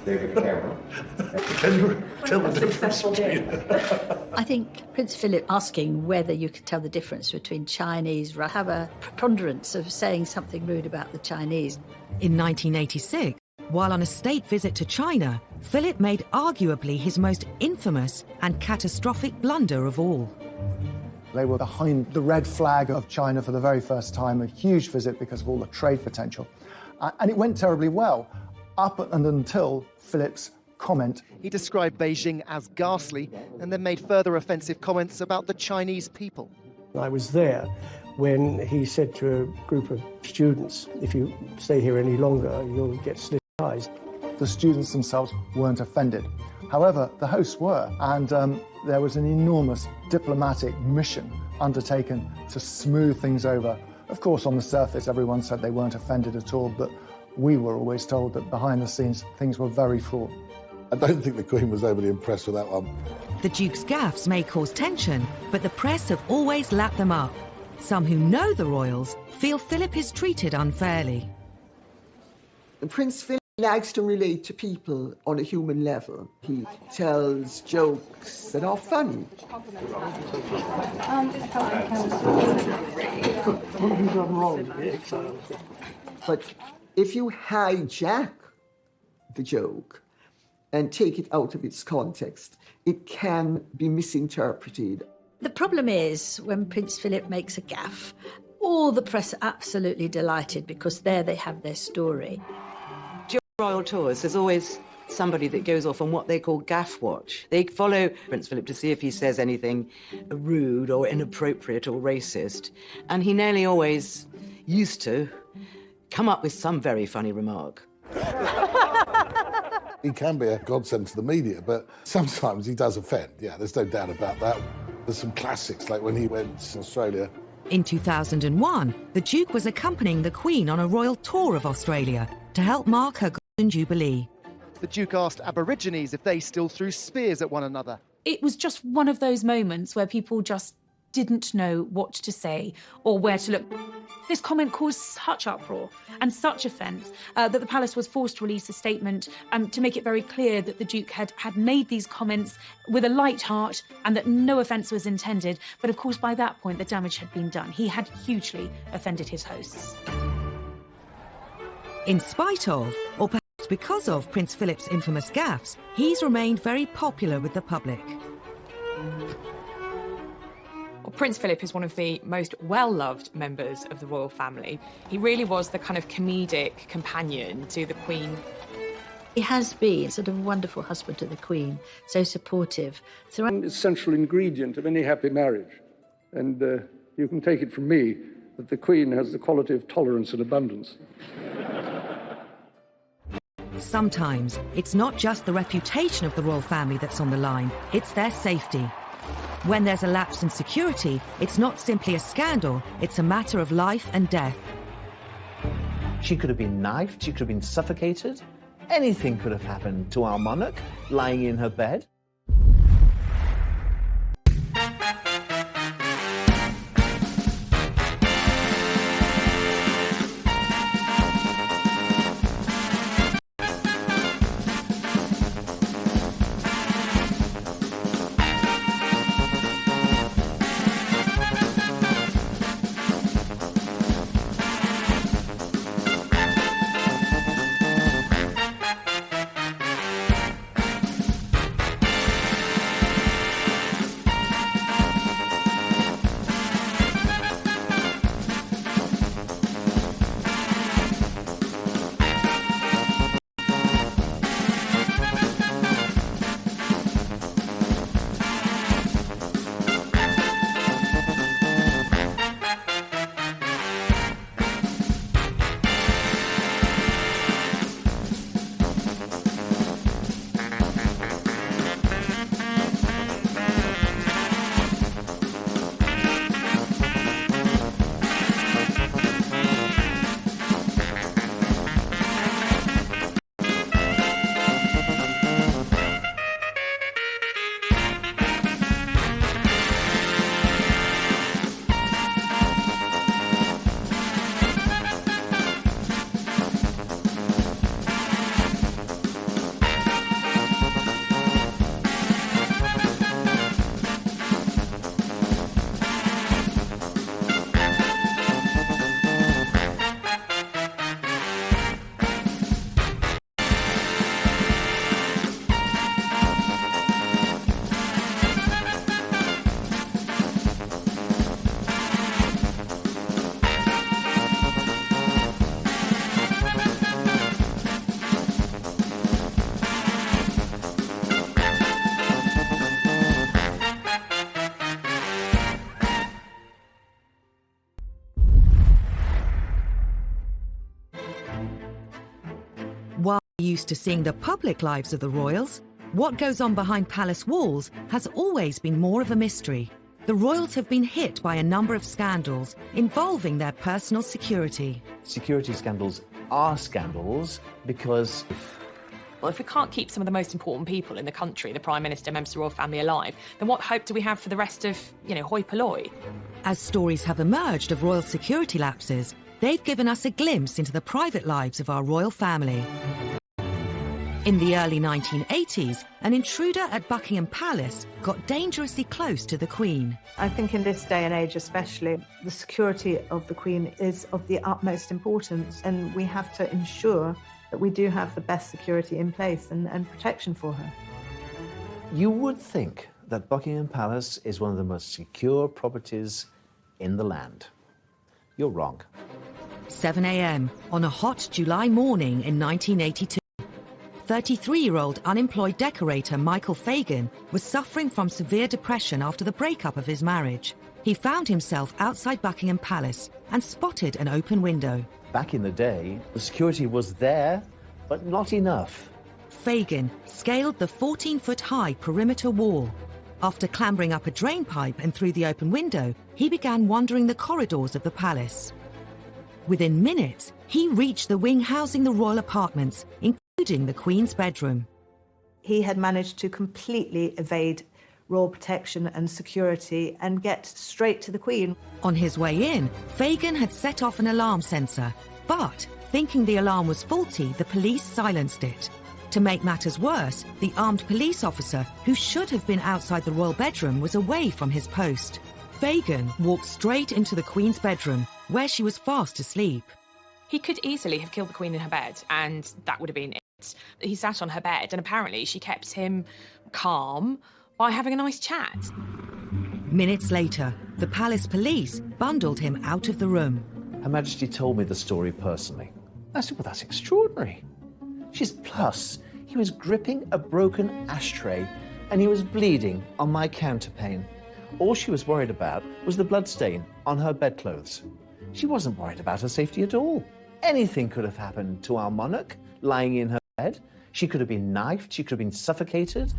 David Cameron. I think Prince Philip asking whether you could tell the difference between Chinese, have a preponderance of saying something rude about the Chinese. In 1986, while on a state visit to China, Philip made arguably his most infamous and catastrophic blunder of all. They were behind the red flag of China for the very first time, a huge visit because of all the trade potential. And it went terribly well, up and until Philip's comment. He described Beijing as ghastly and then made further offensive comments about the Chinese people. I was there when he said to a group of students, if you stay here any longer, you'll get slit eyes. The students themselves weren't offended. However, the hosts were, and there was an enormous diplomatic mission undertaken to smooth things over. Of course, on the surface, everyone said they weren't offended at all, but we were always told that behind the scenes, things were very fraught. I don't think the Queen was overly impressed with that one. The Duke's gaffes may cause tension, but the press have always lapped them up. Some who know the royals feel Philip is treated unfairly. Prince Philip likes to relate to people on a human level. He tells jokes that are funny. What have you done wrong to be exiled? But if you hijack the joke and take it out of its context, it can be misinterpreted. The problem is when Prince Philip makes a gaffe, all the press are absolutely delighted because there they have their story. During royal tours, there's always somebody that goes off on what they call gaff watch. They follow Prince Philip to see if he says anything rude or inappropriate or racist, and he nearly always used to come up with some very funny remark. He can be a godsend to the media, but sometimes he does offend. Yeah, there's no doubt about that. There's some classics, like when he went to Australia In 2001, the Duke was accompanying the Queen on a royal tour of Australia to help mark her Golden Jubilee. The Duke asked Aborigines if they still threw spears at one another. It was just one of those moments where people just didn't know what to say or where to look. This comment caused such uproar and such offence that the palace was forced to release a statement to make it very clear that the Duke had made these comments with a light heart and that no offence was intended. But of course, by that point, the damage had been done. He had hugely offended his hosts. In spite of, or perhaps because of, Prince Philip's infamous gaffes, he's remained very popular with the public. Well, Prince Philip is one of the most well-loved members of the royal family. He really was the kind of comedic companion to the Queen. He has been sort of a wonderful husband to the Queen, so supportive. One essential ingredient of any happy marriage, and you can take it from me that the Queen has the quality of tolerance and abundance. Sometimes it's not just the reputation of the royal family that's on the line, it's their safety. When there's a lapse in security, it's not simply a scandal, it's a matter of life and death. She could have been knifed, she could have been suffocated. Anything could have happened to our monarch lying in her bed. While we're used to seeing the public lives of the royals, what goes on behind palace walls has always been more of a mystery. The royals have been hit by a number of scandals involving their personal security. Security scandals are scandals because... Well, if we can't keep some of the most important people in the country, the Prime Minister, members of the royal family, alive, then what hope do we have for the rest of, hoi polloi? As stories have emerged of royal security lapses, they've given us a glimpse into the private lives of our royal family. In the early 1980s, an intruder at Buckingham Palace got dangerously close to the Queen. I think in this day and age especially, the security of the Queen is of the utmost importance, and we have to ensure that we do have the best security in place and protection for her. You would think that Buckingham Palace is one of the most secure properties in the land. You're wrong. 7 a.m. on a hot July morning in 1982. 33-year-old unemployed decorator Michael Fagan was suffering from severe depression after the breakup of his marriage. He found himself outside Buckingham Palace and spotted an open window. Back in the day, the security was there, but not enough. Fagan scaled the 14-foot-high perimeter wall. After clambering up a drain pipe and through the open window, he began wandering the corridors of the palace. Within minutes, he reached the wing housing the royal apartments, including the Queen's bedroom. He had managed to completely evade royal protection and security and get straight to the Queen. On his way in, Fagan had set off an alarm sensor, but thinking the alarm was faulty, the police silenced it. To make matters worse, the armed police officer, who should have been outside the royal bedroom, was away from his post. Fagan walked straight into the Queen's bedroom, where she was fast asleep. He could easily have killed the Queen in her bed, and that would have been it. He sat on her bed, and apparently she kept him calm by having a nice chat. Minutes later, the palace police bundled him out of the room. Her Majesty told me the story personally. I said, well, that's extraordinary. She's plus. He was gripping a broken ashtray and he was bleeding on my counterpane. All she was worried about was the bloodstain on her bedclothes. She wasn't worried about her safety at all. Anything could have happened to our monarch lying in her bed. She could have been knifed, she could have been suffocated.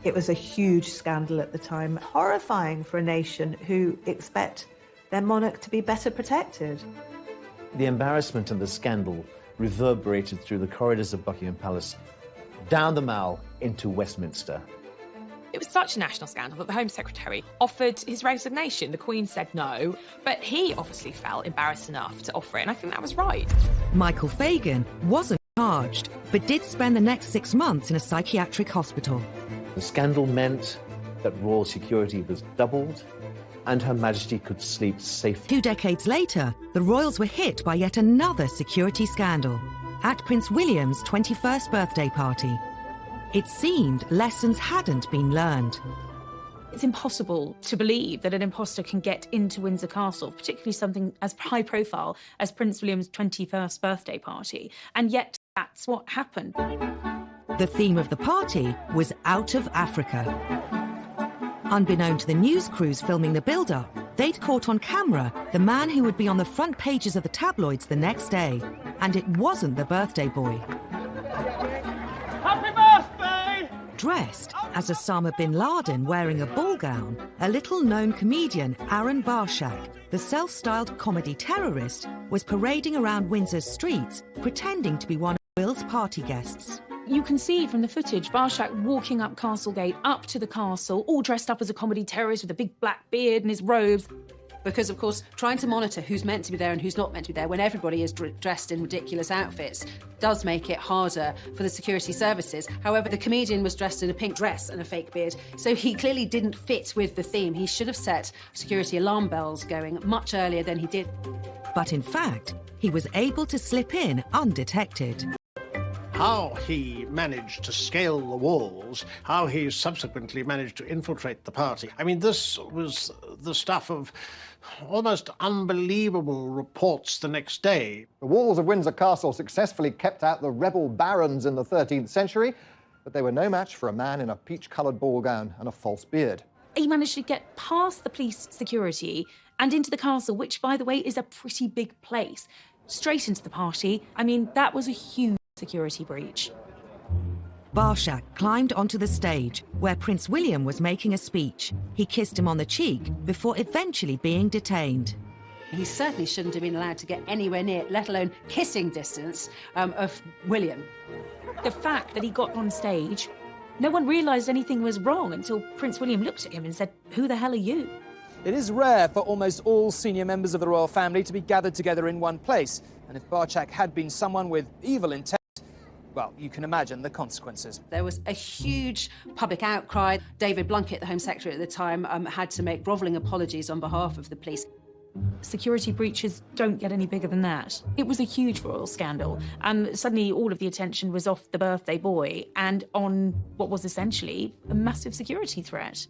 It was a huge scandal at the time, horrifying for a nation who expect their monarch to be better protected. The embarrassment and the scandal reverberated through the corridors of Buckingham Palace, down the Mall into Westminster. It was such a national scandal that the Home Secretary offered his resignation. The Queen said no, but he obviously felt embarrassed enough to offer it, and I think that was right. Michael Fagan wasn't charged, but did spend the next 6 months in a psychiatric hospital. The scandal meant that royal security was doubled and Her Majesty could sleep safely. 2 decades later, the royals were hit by yet another security scandal at Prince William's 21st birthday party. It seemed lessons hadn't been learned. It's impossible to believe that an imposter can get into Windsor Castle, particularly something as high profile as Prince William's 21st birthday party, and yet that's what happened. The theme of the party was out of Africa. Unbeknown to the news crews filming the build-up, they'd caught on camera the man who would be on the front pages of the tabloids the next day. And it wasn't the birthday boy. Happy birthday! Dressed as Osama bin Laden wearing a ball gown, a little-known comedian, Aaron Barshak, the self-styled comedy terrorist, was parading around Windsor's streets, pretending to be one of Will's party guests. You can see from the footage Barshak walking up Castlegate, up to the castle, all dressed up as a comedy terrorist with a big black beard and his robes. Because, of course, trying to monitor who's meant to be there and who's not meant to be there when everybody is dressed in ridiculous outfits does make it harder for the security services. However, the comedian was dressed in a pink dress and a fake beard, so he clearly didn't fit with the theme. He should have set security alarm bells going much earlier than he did. But in fact, he was able to slip in undetected. How he managed to scale the walls, how he subsequently managed to infiltrate the party. I mean, this was the stuff of almost unbelievable reports the next day. The walls of Windsor Castle successfully kept out the rebel barons in the 13th century, but they were no match for a man in a peach-coloured ball gown and a false beard. He managed to get past the police security and into the castle, which, by the way, is a pretty big place, straight into the party. I mean, that was a huge security breach. Barshak climbed onto the stage where Prince William was making a speech. He kissed him on the cheek before eventually being detained. He certainly shouldn't have been allowed to get anywhere near, let alone kissing distance, of William. The fact that he got on stage, no one realised anything was wrong until Prince William looked at him and said, "Who the hell are you?" It is rare for almost all senior members of the royal family to be gathered together in one place. And if Barshak had been someone with evil intent, well, you can imagine the consequences. There was a huge public outcry. David Blunkett, the Home Secretary at the time, had to make grovelling apologies on behalf of the police. Security breaches don't get any bigger than that. It was a huge royal scandal, and suddenly all of the attention was off the birthday boy and on what was essentially a massive security threat.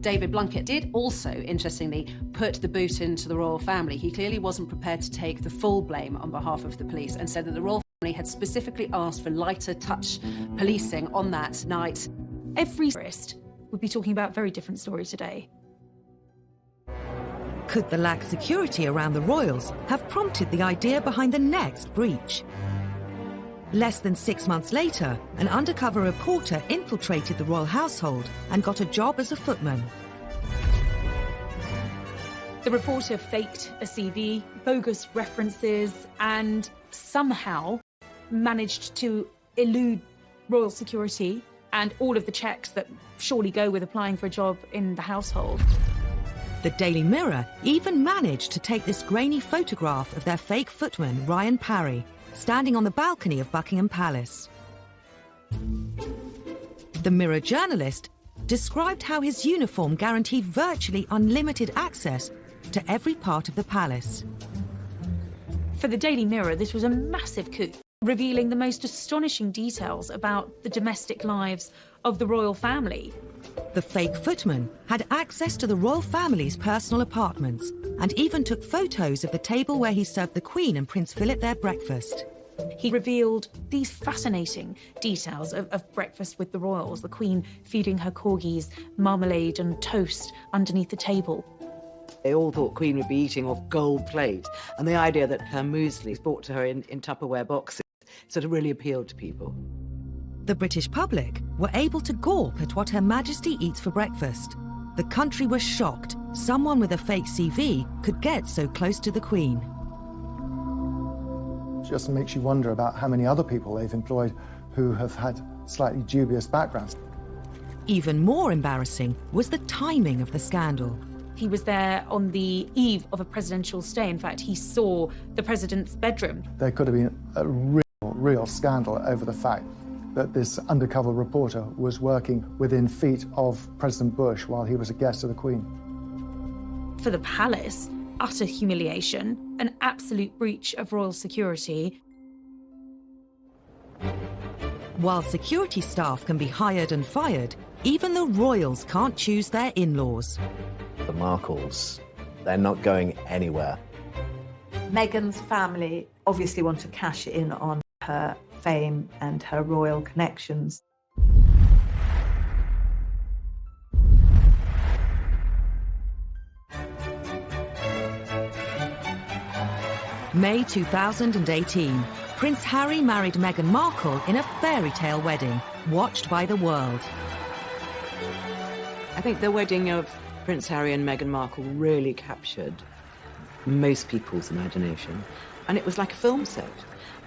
David Blunkett did also, interestingly, put the boot into the royal family. He clearly wasn't prepared to take the full blame on behalf of the police and said that the royal family had specifically asked for lighter touch policing on that night. Every tourist would be talking about a very different story today. Could the lax security around the royals have prompted the idea behind the next breach? Less than 6 months later, an undercover reporter infiltrated the royal household and got a job as a footman. The reporter faked a CV, bogus references, and somehow managed to elude royal security and all of the checks that surely go with applying for a job in the household. The Daily Mirror even managed to take this grainy photograph of their fake footman, Ryan Parry, standing on the balcony of Buckingham Palace. The Mirror journalist described how his uniform guaranteed virtually unlimited access to every part of the palace. For the Daily Mirror, this was a massive coup, revealing the most astonishing details about the domestic lives of the royal family. The fake footman had access to the royal family's personal apartments and even took photos of the table where he served the Queen and Prince Philip their breakfast. He revealed these fascinating details of breakfast with the royals, the Queen feeding her corgis marmalade and toast underneath the table. They all thought Queen would be eating off gold plate, and the idea that her muesli is brought to her in Tupperware boxes sort of really appealed to people. The British public were able to gawp at what Her Majesty eats for breakfast. The country was shocked someone with a fake CV could get so close to the Queen. It just makes you wonder about how many other people they've employed who have had slightly dubious backgrounds. Even more embarrassing was the timing of the scandal. He was there on the eve of a presidential stay. In fact, he saw the president's bedroom. There could have been a real scandal over the fact that this undercover reporter was working within feet of President Bush while he was a guest of the Queen. For the palace, utter humiliation, an absolute breach of royal security. While security staff can be hired and fired, even the royals can't choose their in-laws. The Markles, they're not going anywhere. Meghan's family obviously want to cash in on her fame and her royal connections. May 2018. Prince Harry married Meghan Markle in a fairy tale wedding, watched by the world. I think the wedding of Prince Harry and Meghan Markle really captured most people's imagination, and it was like a film set.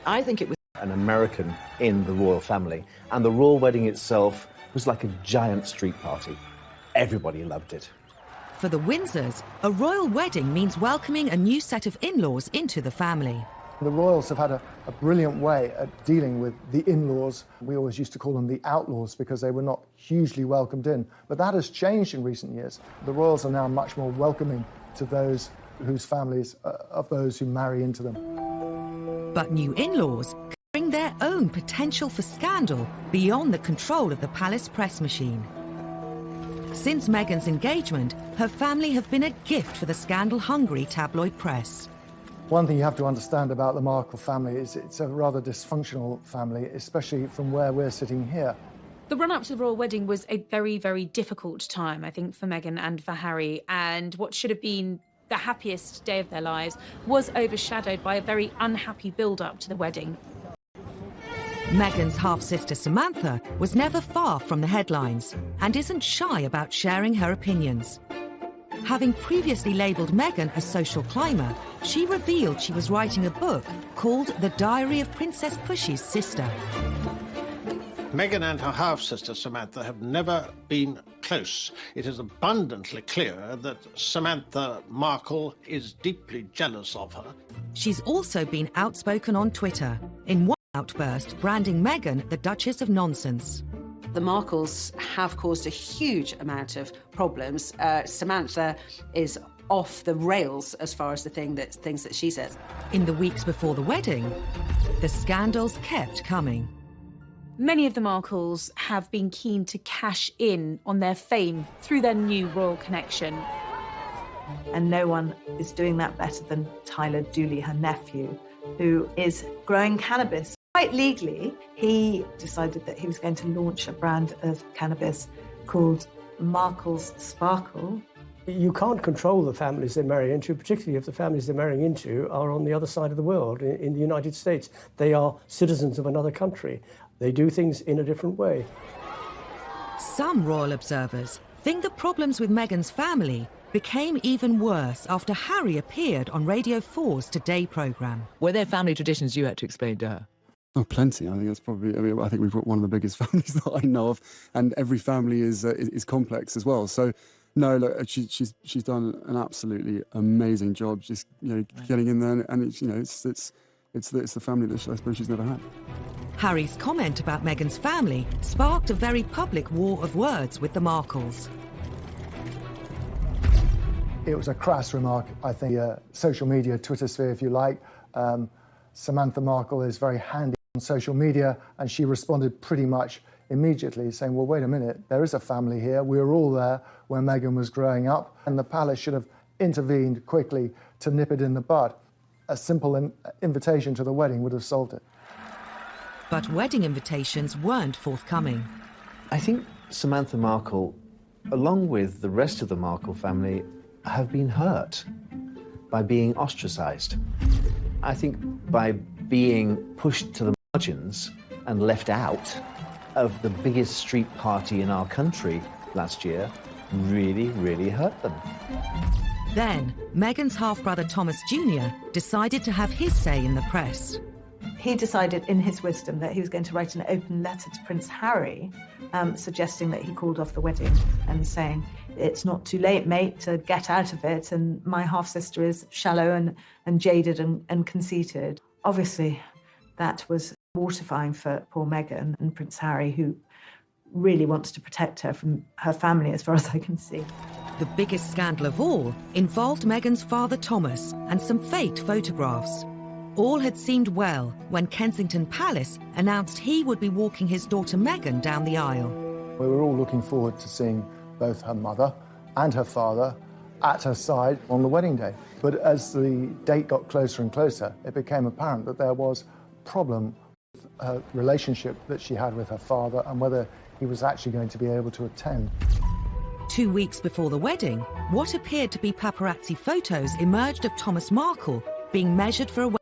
I think it was an American in the royal family, and the royal wedding itself was like a giant street party. Everybody loved it. For the Windsors, a royal wedding means welcoming a new set of in-laws into the family. The royals have had a brilliant way at dealing with the in-laws. We always used to call them the outlaws because they were not hugely welcomed in. But that has changed in recent years. The royals are now much more welcoming to those whose families, of those who marry into them. But new in-laws bring their own potential for scandal beyond the control of the palace press machine. Since Meghan's engagement, her family have been a gift for the scandal-hungry tabloid press. One thing you have to understand about the Markle family is it's a rather dysfunctional family, especially from where we're sitting here. The run-up to the royal wedding was a very, very difficult time, I think, for Meghan and for Harry, and what should have been the happiest day of their lives was overshadowed by a very unhappy build-up to the wedding. Meghan's half-sister Samantha was never far from the headlines and isn't shy about sharing her opinions. Having previously labelled Meghan a social climber, she revealed she was writing a book called The Diary of Princess Pushy's Sister. Meghan and her half-sister Samantha have never been close. It is abundantly clear that Samantha Markle is deeply jealous of her. She's also been outspoken on Twitter, in one outburst branding Meghan the Duchess of Nonsense. The Markles have caused a huge amount of problems. Samantha is off the rails as far as the things that she says. In the weeks before the wedding, the scandals kept coming. Many of the Markles have been keen to cash in on their fame through their new royal connection. And no one is doing that better than Tyler Dooley, her nephew, who is growing cannabis. Quite legally, he decided that he was going to launch a brand of cannabis called Markle's Sparkle. You can't control the families they marry into, particularly if the families they're marrying into are on the other side of the world, in the United States. They are citizens of another country. They do things in a different way. Some royal observers think the problems with Meghan's family became even worse after Harry appeared on Radio 4's Today programme. Were there family traditions you had to explain to her? Oh, plenty. I think that's probably. I mean, I think we've got one of the biggest families that I know of, and every family is complex as well. So, no, look, she's done an absolutely amazing job. Just getting in there, and it's the family that I suppose she's never had. Harry's comment about Meghan's family sparked a very public war of words with the Markles. It was a crass remark, I think. Social media, Twitter sphere, if you like. Samantha Markle is very handy on social media, and she responded pretty much immediately, saying, well, wait a minute, there is a family here. We were all there when Meghan was growing up, and the palace should have intervened quickly to nip it in the bud. A simple invitation to the wedding would have solved it. But wedding invitations weren't forthcoming. I think Samantha Markle, along with the rest of the Markle family, have been hurt by being ostracised. I think by being pushed to the margins and left out of the biggest street party in our country last year really, really hurt them. Then, Meghan's half-brother Thomas Jr. decided to have his say in the press. He decided in his wisdom that he was going to write an open letter to Prince Harry, suggesting that he called off the wedding and saying, it's not too late, mate, to get out of it, and my half-sister is shallow and jaded and conceited. Obviously, that was mortifying for poor Meghan and Prince Harry, who really wants to protect her from her family, as far as I can see. The biggest scandal of all involved Meghan's father Thomas and some faked photographs. All had seemed well when Kensington Palace announced he would be walking his daughter Meghan down the aisle. We were all looking forward to seeing both her mother and her father at her side on the wedding day. But as the date got closer and closer, it became apparent that there was a problem with her relationship that she had with her father and whether he was actually going to be able to attend. 2 weeks before the wedding, what appeared to be paparazzi photos emerged of Thomas Markle being measured for a wedding.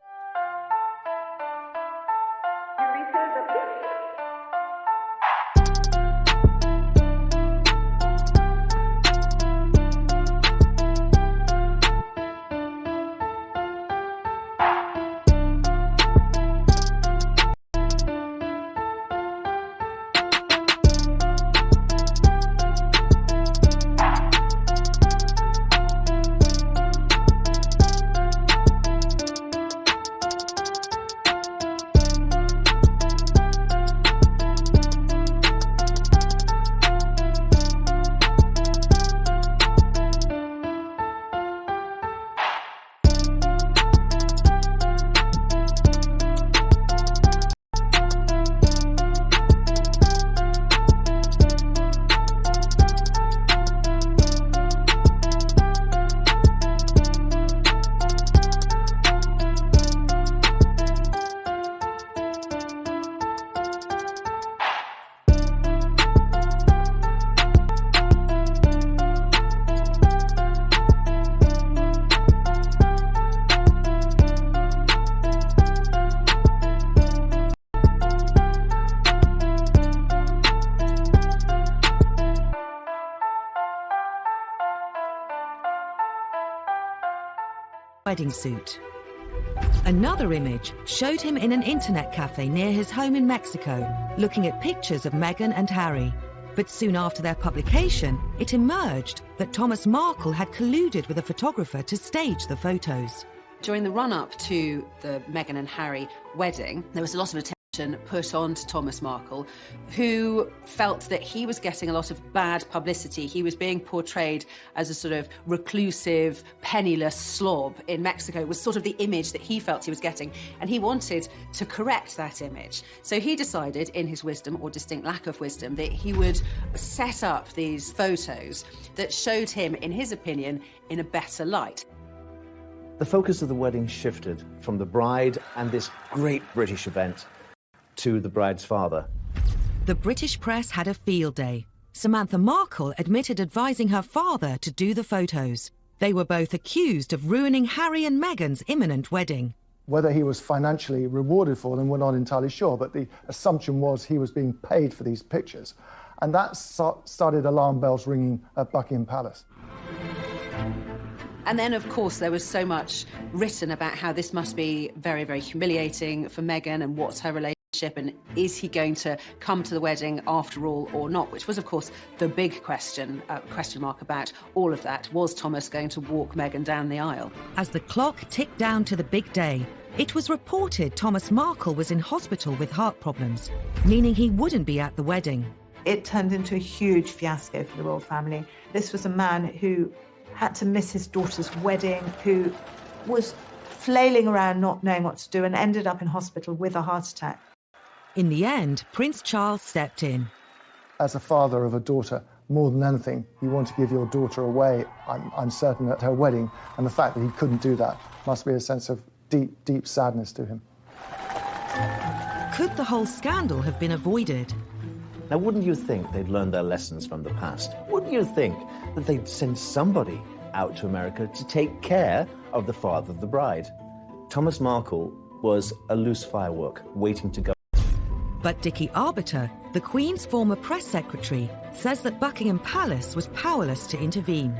Wedding suit. Another image showed him in an internet cafe near his home in Mexico, looking at pictures of Meghan and Harry. But soon after their publication, it emerged that Thomas Markle had colluded with a photographer to stage the photos. During the run-up to the Meghan and Harry wedding, there was a lot of attention put on to Thomas Markle, who felt that he was getting a lot of bad publicity. He was being portrayed as a sort of reclusive, penniless slob in Mexico, was sort of the image that he felt he was getting, and he wanted to correct that image. So he decided, in his wisdom, or distinct lack of wisdom, that he would set up these photos that showed him, in his opinion, in a better light. The focus of the wedding shifted from the bride and this great British event to the bride's father. The British press had a field day. Samantha Markle admitted advising her father to do the photos. They were both accused of ruining Harry and Meghan's imminent wedding. Whether he was financially rewarded for them, we're not entirely sure, but the assumption was he was being paid for these pictures. And that started alarm bells ringing at Buckingham Palace. And then, of course, there was so much written about how this must be very, very humiliating for Meghan and what's her relationship and is he going to come to the wedding after all or not, which was, of course, the big question mark about all of that. Was Thomas going to walk Meghan down the aisle? As the clock ticked down to the big day, it was reported Thomas Markle was in hospital with heart problems, meaning he wouldn't be at the wedding. It turned into a huge fiasco for the royal family. This was a man who had to miss his daughter's wedding, who was flailing around not knowing what to do and ended up in hospital with a heart attack. In the end, Prince Charles stepped in. As a father of a daughter, more than anything, you want to give your daughter away, I'm certain, at her wedding, and the fact that he couldn't do that must be a sense of deep, deep sadness to him. Could the whole scandal have been avoided? Now, wouldn't you think they'd learned their lessons from the past? Wouldn't you think that they'd send somebody out to America to take care of the father of the bride? Thomas Markle was a loose firework waiting to go. But Dickie Arbiter, the Queen's former press secretary, says that Buckingham Palace was powerless to intervene.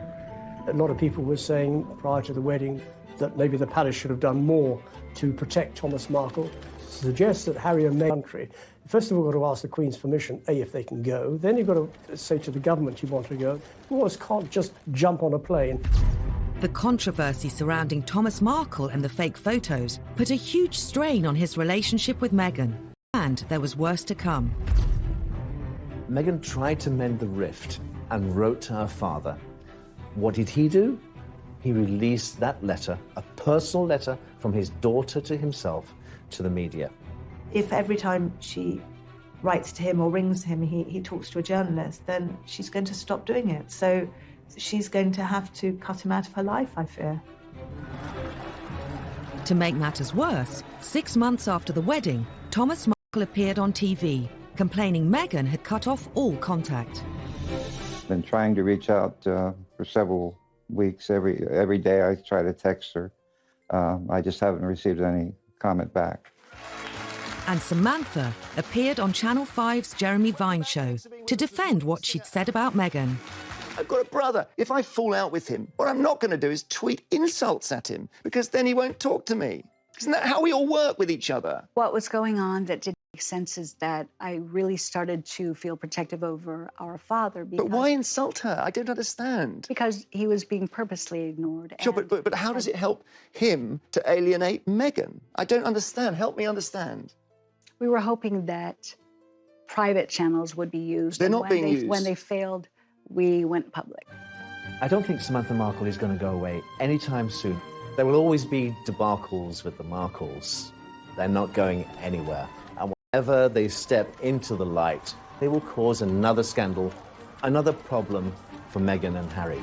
A lot of people were saying prior to the wedding that maybe the palace should have done more to protect Thomas Markle. Suggests that Harry and Meghan country, first of all, got to ask the Queen's permission, if they can go. Then you've got to say to the government you want to go. Royals can't just jump on a plane. The controversy surrounding Thomas Markle and the fake photos put a huge strain on his relationship with Meghan. And there was worse to come. Meghan tried to mend the rift and wrote to her father. What did he do? He released that letter, a personal letter from his daughter to himself, to the media. If every time she writes to him or rings him, he talks to a journalist, then she's going to stop doing it. So she's going to have to cut him out of her life, I fear. To make matters worse, 6 months after the wedding, Thomas Markle appeared on TV, complaining Meghan had cut off all contact. Been trying to reach out for several weeks. Every day I try to text her. I just haven't received any comment back. And Samantha appeared on Channel 5's Jeremy Vine show to defend what she'd said about Meghan. I've got a brother. If I fall out with him, what I'm not going to do is tweet insults at him, because then he won't talk to me. Isn't that how we all work with each other? What was going on that didn't make sense is that I really started to feel protective over our father. But why insult her? I don't understand. Because he was being purposely ignored. Sure, but how does it help him to alienate Meghan? I don't understand. Help me understand. We were hoping that private channels would be used. They're not being used. When they failed, we went public. I don't think Samantha Markle is going to go away anytime soon. There will always be debacles with the Markles. They're not going anywhere. And whenever they step into the light, they will cause another scandal, another problem for Meghan and Harry.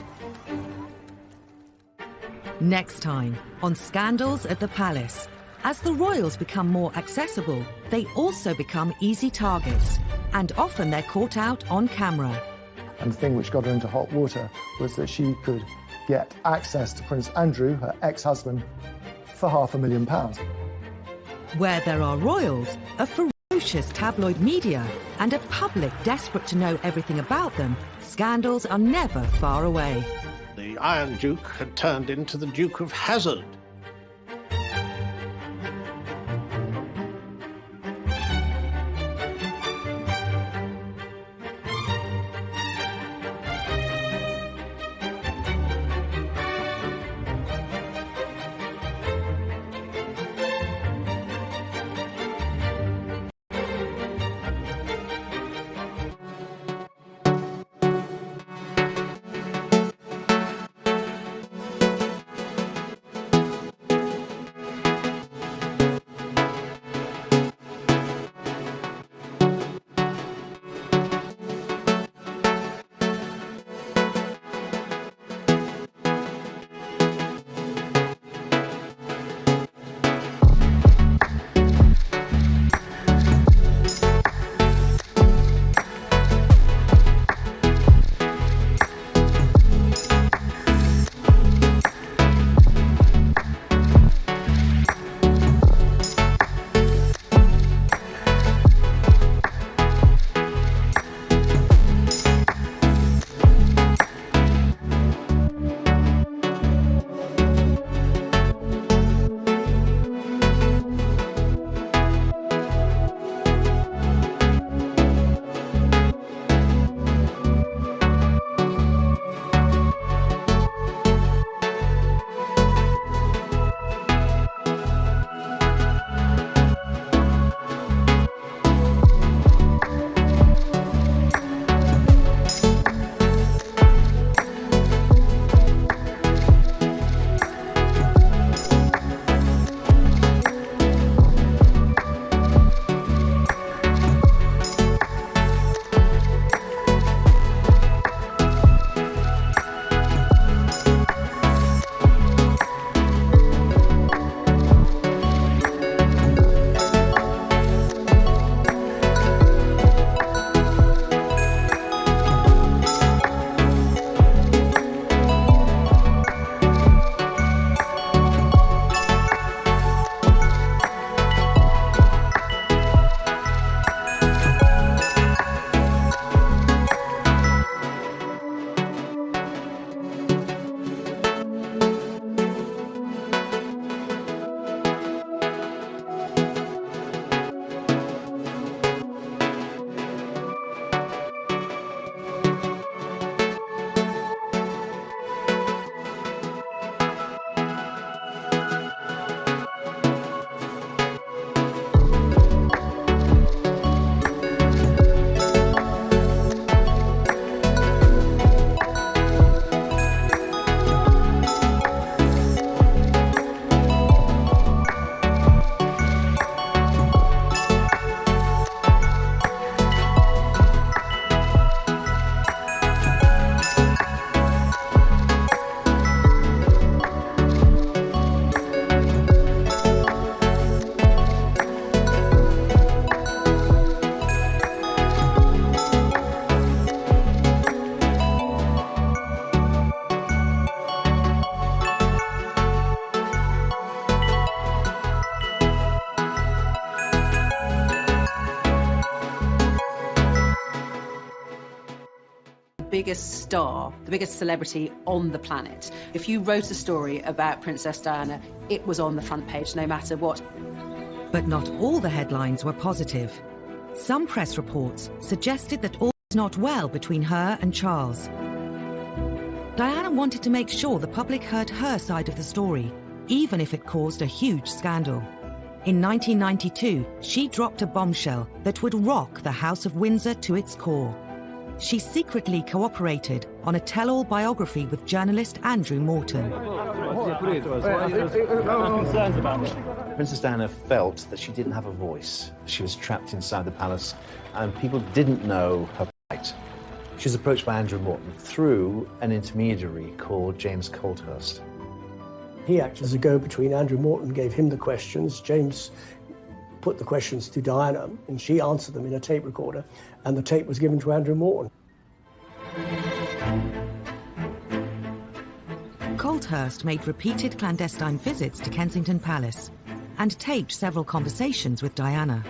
Next time on Scandals at the Palace. As the royals become more accessible, they also become easy targets, and often they're caught out on camera. And the thing which got her into hot water was that she could get access to Prince Andrew, her ex-husband, for £500,000. Where there are royals, a ferocious tabloid media, and a public desperate to know everything about them, scandals are never far away. The Iron Duke had turned into the Duke of Hazzard. biggest star, the biggest celebrity on the planet. If you wrote a story about Princess Diana, it was on the front page no matter what. But not all the headlines were positive. Some press reports suggested that all was not well between her and Charles. Diana wanted to make sure the public heard her side of the story, even if it caused a huge scandal. In 1992, she dropped a bombshell that would rock the House of Windsor to its core. She secretly cooperated on a tell-all biography with journalist Andrew Morton. Princess Diana felt that she didn't have a voice. She was trapped inside the palace, and people didn't know her plight. She was approached by Andrew Morton through an intermediary called James Colthurst. He acted as a go-between. Andrew Morton gave him the questions. James put the questions to Diana, and she answered them in a tape recorder, and the tape was given to Andrew Morton. Colthurst made repeated clandestine visits to Kensington Palace and taped several conversations with Diana.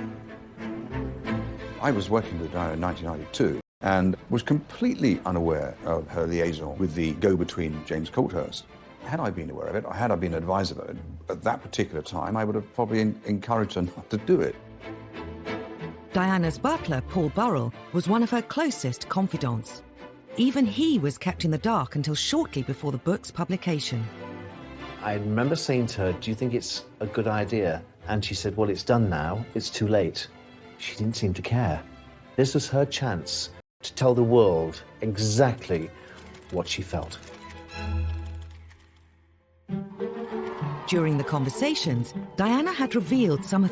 I was working with Diana in 1992 and was completely unaware of her liaison with the go-between James Colthurst. Had I been aware of it, or had I been advised of it at that particular time, I would have probably encouraged her not to do it. Diana's butler, Paul Burrell, was one of her closest confidants. Even he was kept in the dark until shortly before the book's publication. I remember saying to her, do you think it's a good idea? And she said, well, it's done now, it's too late. She didn't seem to care. This was her chance to tell the world exactly what she felt. During the conversations, Diana had revealed some of